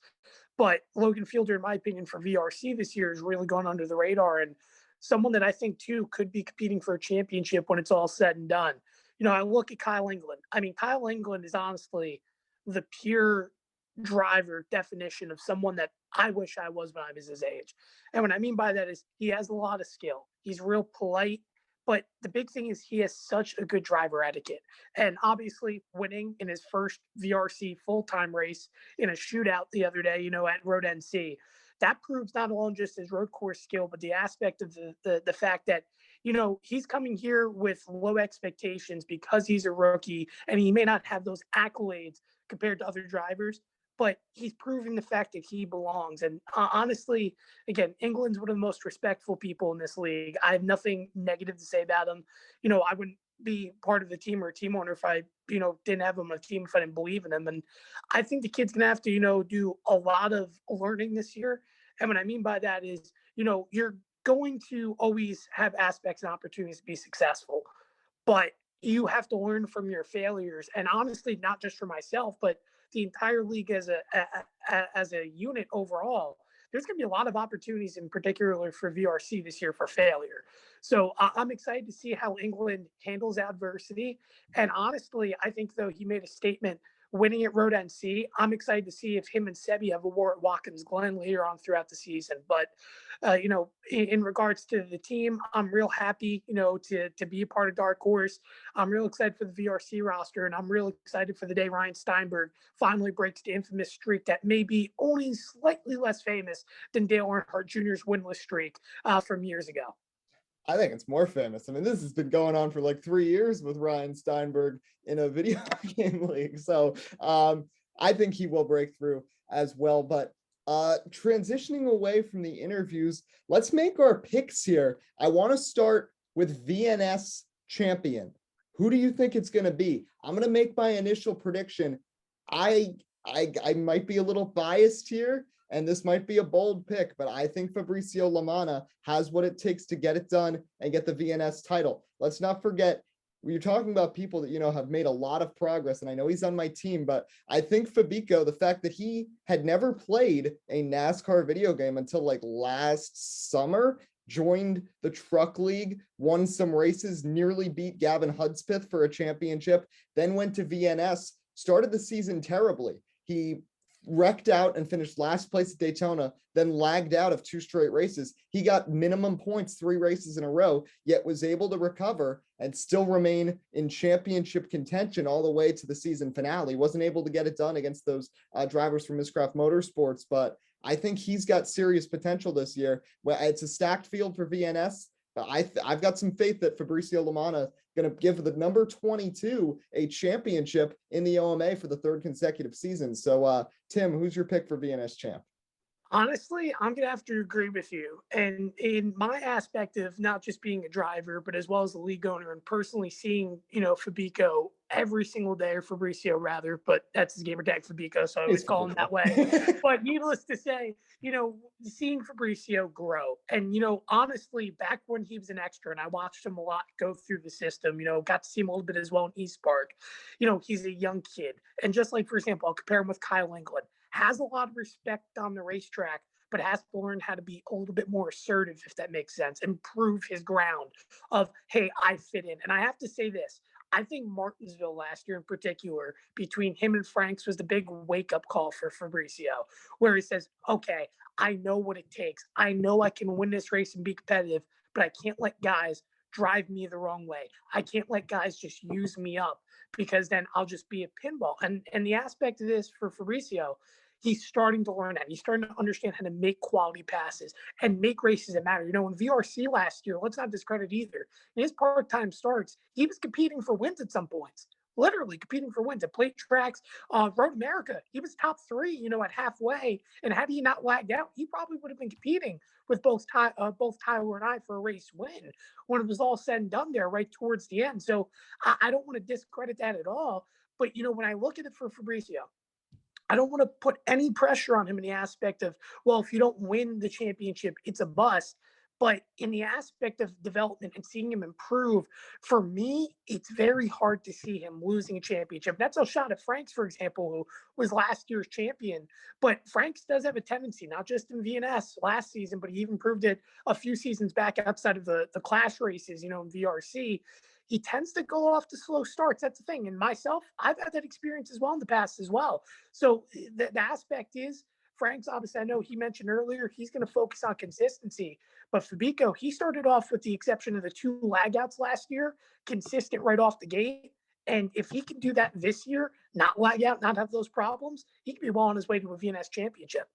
But Logan Fielder, in my opinion, for VRC this year has really gone under the radar. And someone that I think, too, could be competing for a championship when it's all said and done. I look at Kyle England. I mean, Kyle England is honestly the pure driver definition of someone that I wish I was when I was his age. And what I mean by that is he has a lot of skill. He's real polite, but the big thing is he has such a good driver etiquette. And obviously winning in his first VRC full-time race in a shootout the other day, at Road NC, that proves not only just his road course skill, but the aspect of the fact that, he's coming here with low expectations because he's a rookie and he may not have those accolades compared to other drivers, but he's proving the fact that he belongs. And honestly, again, England's one of the most respectful people in this league. I have nothing negative to say about him. I wouldn't be part of the team or a team owner if I, didn't have him on a team, if I didn't believe in him. And I think the kid's going to have to, do a lot of learning this year. And what I mean by that is, you're going to always have aspects and opportunities to be successful, but you have to learn from your failures. And honestly, not just for myself, but the entire league as a unit overall, there's going to be a lot of opportunities, in particular for VRC this year, for failure. So I'm excited to see how England handles adversity. And honestly, I think, though, he made a statement winning at Road NC. I'm excited to see if him and Sebi have a war at Watkins Glen later on throughout the season. But, in regards to the team, I'm real happy, to be a part of Dark Horse. I'm real excited for the VRC roster, and I'm real excited for the day Ryan Steinberg finally breaks the infamous streak that may be only slightly less famous than Dale Earnhardt Jr.'s winless streak from years ago. I think it's more famous. I mean, this has been going on for like 3 years with Ryan Steinberg in a video game league. So I think he will break through as well. But transitioning away from the interviews, let's make our picks here. I want to start with VNS champion. Who do you think it's going to be? I'm going to make my initial prediction. I might be a little biased here, and this might be a bold pick, but I think Fabrizio Lamana has what it takes to get it done and get the VNS title. Let's not forget, you're talking about people that, have made a lot of progress, and I know he's on my team, but I think Fabico, the fact that he had never played a NASCAR video game until like last summer, joined the truck league, won some races, nearly beat Gavin Hudspeth for a championship, then went to VNS, started the season terribly. He wrecked out and finished last place at Daytona, then lagged out of 2 straight races. He got minimum points 3 races in a row, yet was able to recover and still remain in championship contention all the way to the season finale. Wasn't able to get it done against those drivers from Miscraft Motorsports, but I think he's got serious potential this year. Well, it's a stacked field for VNS, but I've got some faith that Fabrizio Lamana going to give the number 22 a championship in the OMA for the 3rd consecutive season. So, Tim, who's your pick for VNS champ? Honestly, I'm going to have to agree with you. And in my aspect of not just being a driver, but as well as a league owner and personally seeing, Fabico every single day, or Fabricio rather, but that's his gamer tag, Fabico, so I always call him that way. But needless to say, seeing Fabricio grow, and, honestly, back when he was an extra and I watched him a lot go through the system, got to see him a little bit as well in eSpark, he's a young kid. And just like, for example, I'll compare him with Kyle England. Has a lot of respect on the racetrack, but has to learn how to be a little bit more assertive, if that makes sense, and prove his ground of, hey, I fit in. And I have to say this, I think Martinsville last year in particular, between him and Franks, was the big wake-up call for Fabricio, where he says, okay, I know what it takes. I know I can win this race and be competitive, but I can't let guys drive me the wrong way. I can't let guys just use me up, because then I'll just be a pinball. And the aspect of this for Fabricio, he's starting to learn that. He's starting to understand how to make quality passes and make races that matter. You know, in VRC last year, let's not discredit either. In his part-time starts, he was competing for wins at some points. Literally competing for wins at plate tracks, Road America. He was top 3, you know, at halfway. And had he not lagged out, he probably would have been competing with both Tyler and I for a race win when it was all said and done there right towards the end. So I don't want to discredit that at all. But, you know, when I look at it for Fabricio, I don't want to put any pressure on him in the aspect of, well, if you don't win the championship, it's a bust. But in the aspect of development and seeing him improve, for me, it's very hard to see him losing a championship. That's a shot at Franks, for example, who was last year's champion. But Franks does have a tendency, not just in VNS last season, but he even proved it a few seasons back outside of the class races, you know, in VRC. He tends to go off to slow starts. That's the thing. And myself, I've had that experience as well in the past as well. So the aspect is, Frank's obviously, I know he mentioned earlier, he's going to focus on consistency. But Fabico, he started off with the exception of the 2 lagouts last year, consistent right off the gate. And if he can do that this year, not lag out, not have those problems, he could be well on his way to a VNS championship.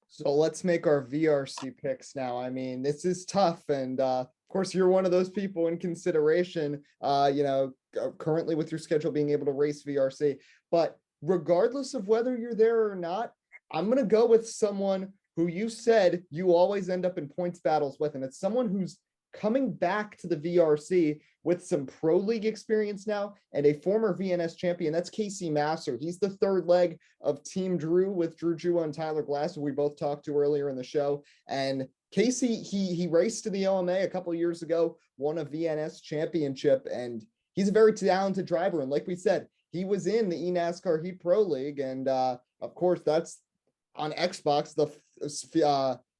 So let's make our VRC picks now. I mean, this is tough. And of course, you're one of those people in consideration, you know, currently with your schedule being able to race VRC. But regardless of whether you're there or not, I'm going to go with someone who you said you always end up in points battles with, and it's someone who's coming back to the VRC with some pro league experience now and a former VNS champion. That's Casey Masser. He's the 3rd leg of Team Drew with Drew Jewah and Tyler Glass, who we both talked to earlier in the show. And Casey, he raced to the OMA a couple of years ago, won a VNS championship, and he's a very talented driver. And like we said, he was in the NASCAR Heat Pro League, and of course, that's on Xbox,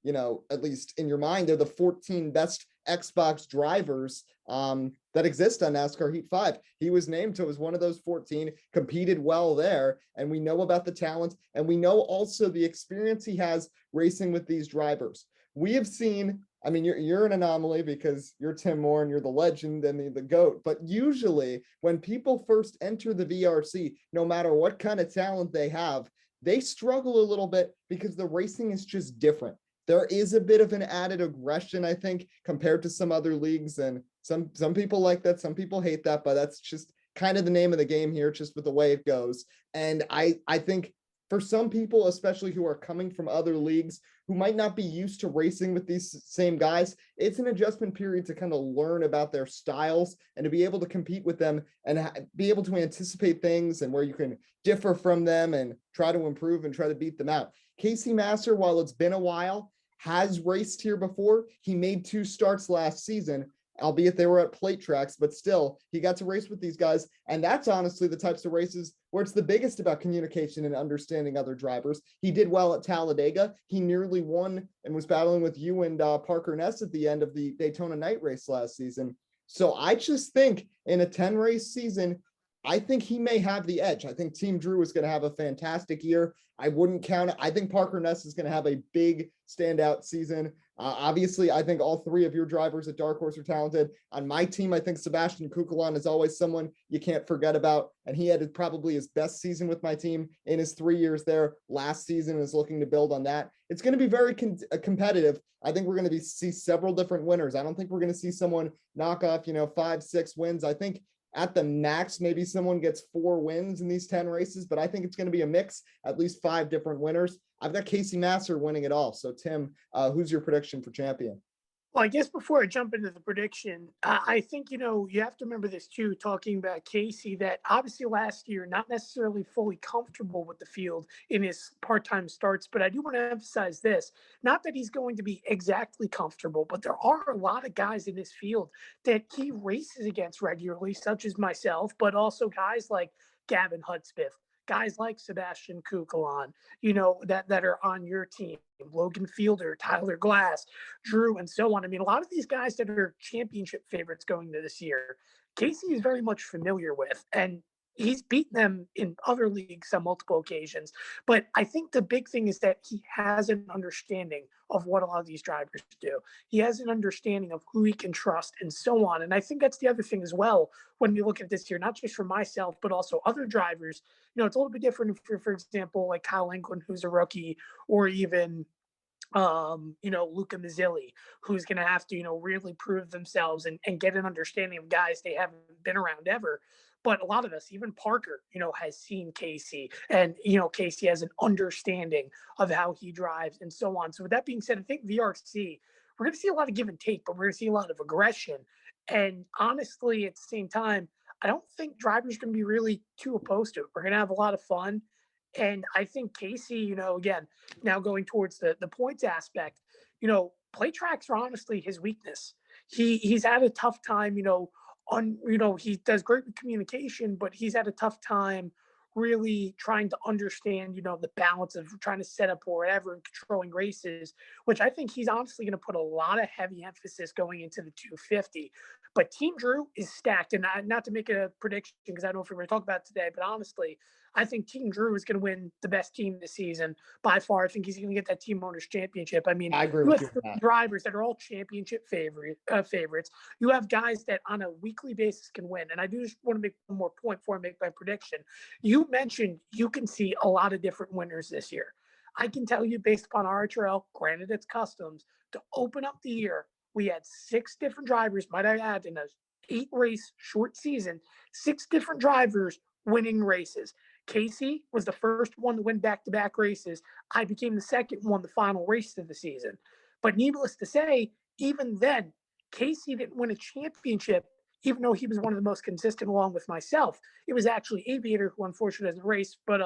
you know, at least in your mind, they're the 14 best Xbox drivers that exist on NASCAR Heat 5. He was named to as one of those 14, competed well there, and we know about the talent, and we know also the experience he has racing with these drivers. We have seen, I mean, you're an anomaly because you're Tim Moore and you're the legend and the GOAT, but usually when people first enter the VRC, no matter what kind of talent they have, they struggle a little bit because the racing is just different. There is a bit of an added aggression, I think, compared to some other leagues. And some people like that. Some people hate that, but that's just kind of the name of the game here, just with the way it goes. And I think for some people, especially who are coming from other leagues, who might not be used to racing with these same guys, it's an adjustment period to kind of learn about their styles and to be able to compete with them and be able to anticipate things and where you can differ from them and try to improve and try to beat them out. Casey Masser, while it's been a while, has raced here before. He made 2 starts last season, albeit they were at plate tracks, but still he got to race with these guys. And that's honestly the types of races where it's the biggest about communication and understanding other drivers. He did well at Talladega. He nearly won and was battling with you and Parker Ness at the end of the Daytona night race last season. So I just think in a 10 race season, I think he may have the edge. I think Team Drew is going to have a fantastic year. I wouldn't count it. I think Parker Ness is going to have a big standout season. Obviously, I think all 3 of your drivers at Dark Horse are talented. On my team, I think Sebastian Kukulon is always someone you can't forget about. And he had probably his best season with my team in his 3 years there last season and is looking to build on that. It's going to be very competitive. I think we're going to see several different winners. I don't think we're going to see someone knock off, 5-6 wins. I think at the max, maybe someone gets 4 wins in these 10 races, but I think it's going to be a mix, at least 5 different winners. I've got Casey Masser winning it all. So Tim, who's your prediction for champion? Well, I guess before I jump into the prediction, I think, you have to remember this too, talking about Casey, that obviously last year, not necessarily fully comfortable with the field in his part-time starts, but I do want to emphasize this, not that he's going to be exactly comfortable, but there are a lot of guys in this field that he races against regularly, such as myself, but also guys like Gavin Hudspeth, guys like Sebastian Kukulon, that are on your team, Logan Fielder, Tyler Glass, Drew, and so on. I mean, a lot of these guys that are championship favorites going into this year, Casey is very much familiar with. And he's beaten them in other leagues on multiple occasions. But I think the big thing is that he has an understanding of what a lot of these drivers do. He has an understanding of who he can trust and so on. And I think that's the other thing as well when you look at this here, not just for myself, but also other drivers. It's a little bit different for example, like Kyle England, who's a rookie, or even Luca Mazzilli, who's going to have to, really prove themselves and get an understanding of guys they haven't been around ever. But a lot of us, even Parker, has seen Casey, and, Casey has an understanding of how he drives and so on. So with that being said, I think VRC, we're going to see a lot of give and take, but we're going to see a lot of aggression. And honestly, at the same time, I don't think drivers are going to be really too opposed to it. We're going to have a lot of fun. And I think Casey, again, now going towards the points aspect, play tracks are honestly his weakness. He's had a tough time, he does great with communication, but he's had a tough time really trying to understand, the balance of trying to set up or whatever and controlling races, which I think he's honestly going to put a lot of heavy emphasis going into the 250. But Team Drew is stacked, and not to make a prediction because I don't know if we're going to talk about it today, but honestly, I think Team Drew is going to win the best team this season by far. I think he's going to get that team owners championship. I mean, I agree you with have you. drivers that are all championship favorites. You have guys that on a weekly basis can win. And I do just want to make one more point before I make my prediction. You mentioned you can see a lot of different winners this year. I can tell you based upon RHRL, granted it's customs, to open up the year, we had 6 different drivers, might I add, in a 8-race short season, 6 different drivers winning races. Casey was the first one to win back-to-back races. I became the second one, the final race of the season. But needless to say, even then, Casey didn't win a championship, even though he was one of the most consistent along with myself. It was actually Aviator who unfortunately doesn't race, but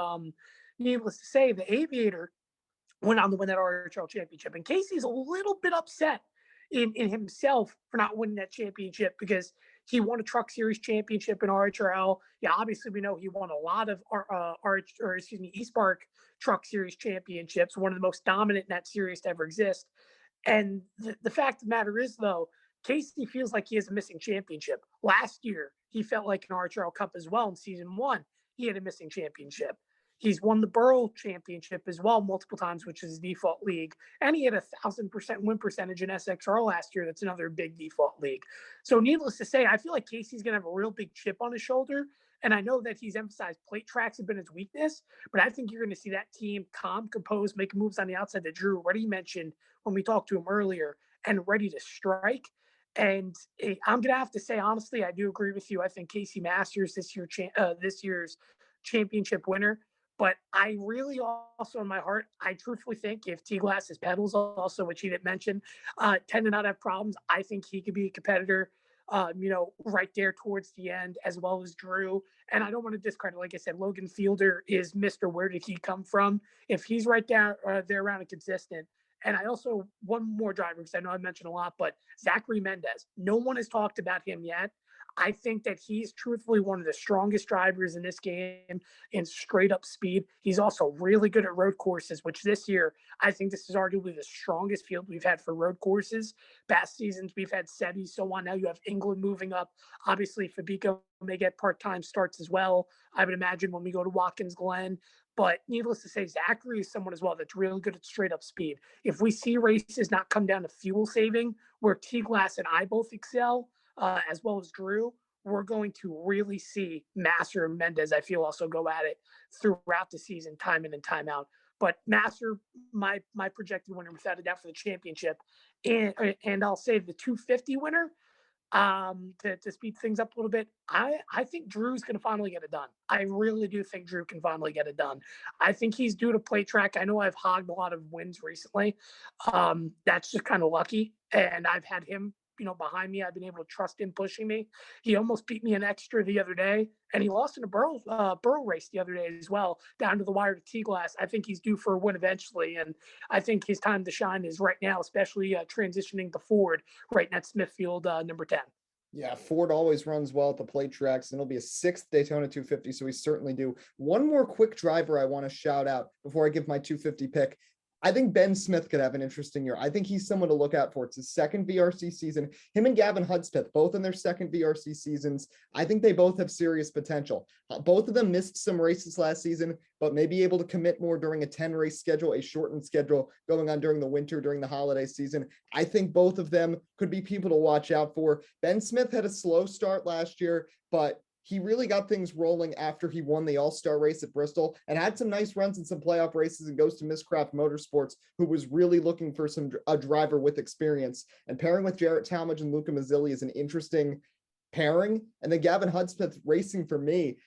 needless to say, the Aviator went on to win that RHL championship. And Casey's a little bit upset in himself for not winning that championship because he won a Truck Series championship in RHRL. Yeah, obviously we know he won a lot of eSpark Truck Series championships, one of the most dominant in that series to ever exist. And the fact of the matter is, though, Casey feels like he has a missing championship. Last year, he felt like an RHRL Cup as well in season 1. He had a missing championship. He's won the Burrow Championship as well multiple times, which is his default league. And he had 1,000% win percentage in SXR last year. That's another big default league. So needless to say, I feel like Casey's going to have a real big chip on his shoulder. And I know that he's emphasized plate tracks have been his weakness, but I think you're going to see that team calm, composed, make moves on the outside that Drew already mentioned when we talked to him earlier, and ready to strike. And I'm going to have to say, honestly, I do agree with you. I think Casey Masters this year's championship winner. But I really also in my heart, I truthfully think if T-Glass's pedals also, which he didn't mention, tend to not have problems, I think he could be a competitor, right there towards the end, as well as Drew. And I don't want to discredit, like I said, Logan Fielder is Mr. Where did he come from? If he's right there around and consistent. And I also, one more driver, because I know I mentioned a lot, but Zachary Mendes. No one has talked about him yet. I think that he's truthfully one of the strongest drivers in this game in straight up speed. He's also really good at road courses, which this year, I think this is arguably the strongest field we've had for road courses. Past seasons, we've had Seti, so on. Now you have England moving up. Obviously, Fabico may get part-time starts as well, I would imagine, when we go to Watkins Glen. But needless to say, Zachary is someone as well that's really good at straight up speed. If we see races not come down to fuel saving, where T-Glass and I both excel, as well as Drew, we're going to really see Master and Mendes, I feel, also go at it throughout the season, time in and time out. But Master, my projected winner without a doubt for the championship. And I'll say the 250 winner, to speed things up a little bit, I think Drew's going to finally get it done. I really do think Drew can finally get it done. I think he's due to play track. I know I've hogged a lot of wins recently. That's just kind of lucky. And I've had him, behind me. I've been able to trust him pushing me. He almost beat me an extra the other day, and he lost in a Burrow race the other day as well, down to the wire to T-Glass. I think he's due for a win eventually, and I think his time to shine is right now, especially transitioning to Ford right in that Smithfield number 10. Yeah, Ford always runs well at the plate tracks, and it'll be a 6th Daytona 250, so we certainly do. One more quick driver I want to shout out before I give my 250 pick. I think Ben Smith could have an interesting year. I think he's someone to look out for. It's his second VRC season. Him and Gavin Hudspeth, both in their second VRC seasons. I think they both have serious potential. Both of them missed some races last season, but may be able to commit more during a 10-race schedule, a shortened schedule going on during the winter, during the holiday season. I think both of them could be people to watch out for. Ben Smith had a slow start last year, but he really got things rolling after he won the All-Star race at Bristol and had some nice runs in some playoff races, and goes to Miscraft Motorsports, who was really looking for a driver with experience. And pairing with Jarrett Talmadge and Luca Mazzilli is an interesting pairing. And then Gavin Hudspeth racing for me.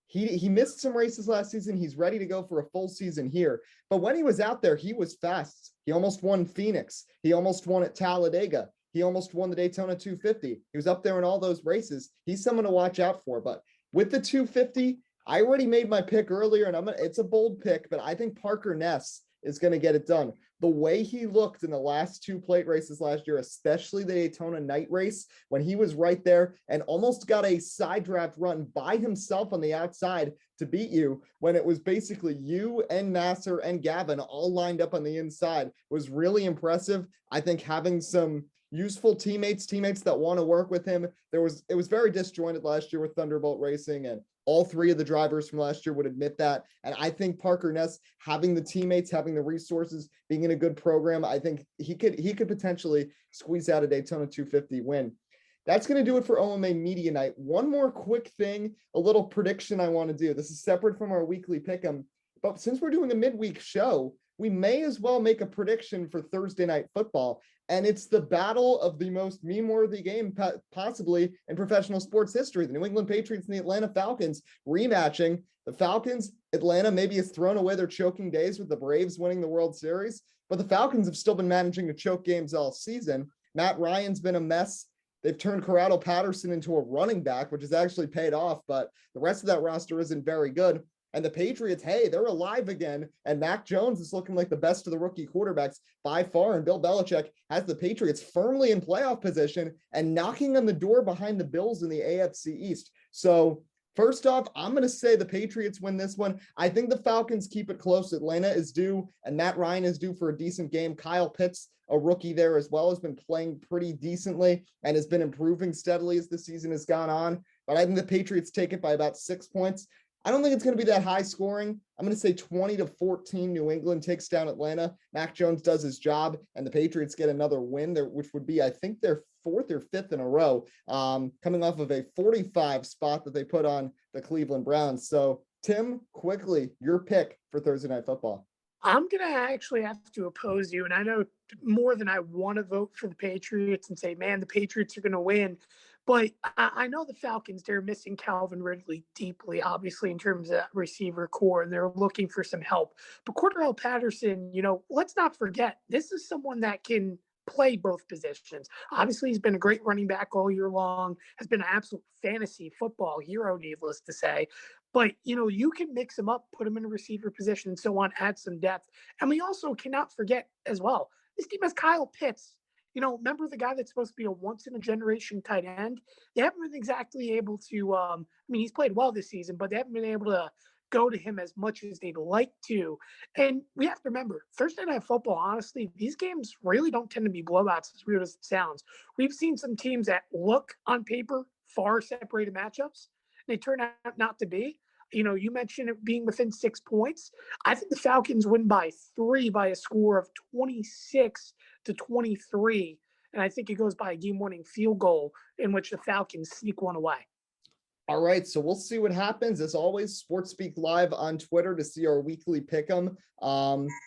He missed some races last season. He's ready to go for a full season here. But when he was out there, he was fast. He almost won Phoenix. He almost won at Talladega. He almost won the Daytona 250. He was up there in all those races. He's someone to watch out for. But with the 250, I already made my pick earlier, and it's a bold pick, but I think Parker Ness is going to get it done. The way he looked in the last two plate races last year, especially the Daytona night race, when he was right there and almost got a side draft run by himself on the outside to beat you, when it was basically you and Nasser and Gavin all lined up on the inside, was really impressive. I think having some useful teammates that want to work with him. It was very disjointed last year with Thunderbolt Racing, and all three of the drivers from last year would admit that. And I think Parker Ness, having the teammates, having the resources, being in a good program, I think he could potentially squeeze out a Daytona 250 win. That's going to do it for OMA Media Night. One more quick thing, a little prediction I want to do. This is separate from our weekly pick'em, but since we're doing a midweek show, we may as well make a prediction for Thursday Night Football. And it's the battle of the most meme-worthy game possibly in professional sports history. The New England Patriots and the Atlanta Falcons rematching. The Falcons, Atlanta maybe has thrown away their choking days with the Braves winning the World Series, but the Falcons have still been managing to choke games all season. Matt Ryan's been a mess. They've turned Corrado Patterson into a running back, which has actually paid off, but the rest of that roster isn't very good. And the Patriots, hey, they're alive again. And Mac Jones is looking like the best of the rookie quarterbacks by far. And Bill Belichick has the Patriots firmly in playoff position and knocking on the door behind the Bills in the AFC East. So first off, I'm going to say the Patriots win this one. I think the Falcons keep it close. Atlanta is due, and Matt Ryan is due for a decent game. Kyle Pitts, a rookie there as well, has been playing pretty decently and has been improving steadily as the season has gone on. But I think the Patriots take it by about 6 points. I don't think it's going to be that high scoring. I'm going to say 20-14 New England takes down Atlanta. Mac Jones does his job, and the Patriots get another win there, which would be, I think, their fourth or fifth in a row, coming off of a 45 spot that they put on the Cleveland Browns. So, Tim, quickly, your pick for Thursday Night Football. I'm going to actually have to oppose you, and I know more than I want to vote for the Patriots and say, man, the Patriots are going to win. But I know the Falcons, they're missing Calvin Ridley deeply, obviously, in terms of that receiver core, and they're looking for some help. But Cordarrelle Patterson, let's not forget, this is someone that can play both positions. Obviously, he's been a great running back all year long, has been an absolute fantasy football hero, needless to say. But, you can mix him up, put him in a receiver position and so on, add some depth. And we also cannot forget as well, this team has Kyle Pitts. Remember the guy that's supposed to be a once-in-a-generation tight end? They haven't been exactly able to he's played well this season, but they haven't been able to go to him as much as they'd like to. And we have to remember, Thursday Night Football, honestly, these games really don't tend to be blowouts, as weird as it sounds. We've seen some teams that look on paper far separated matchups, and they turn out not to be. You mentioned it being within 6 points. I think the Falcons win by 3 by a score of 26-23. And I think it goes by a game-winning field goal in which the Falcons sneak one away. All right, so we'll see what happens. As always, Sports Speak Live on Twitter to see our weekly pick'em.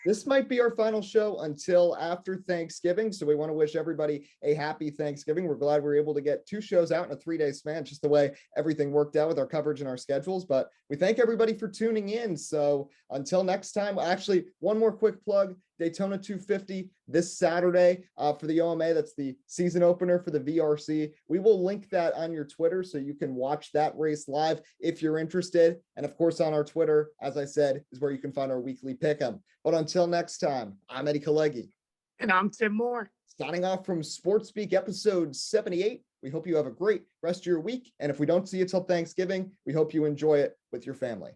This might be our final show until after Thanksgiving, so we want to wish everybody a happy Thanksgiving. We're glad we were able to get 2 shows out in a 3-day span, just the way everything worked out with our coverage and our schedules. But we thank everybody for tuning in. So until next time, actually, one more quick plug. Daytona 250 this Saturday for the OMA. That's the season opener for the VRC. We will link that on your Twitter so you can watch that race live if you're interested. And of course, on our Twitter, as I said, is where you can find our weekly pick'em. But until next time, I'm Eddie Kalegi. And I'm Tim Moore. Signing off from Sports Speak episode 78. We hope you have a great rest of your week. And if we don't see you till Thanksgiving, we hope you enjoy it with your family.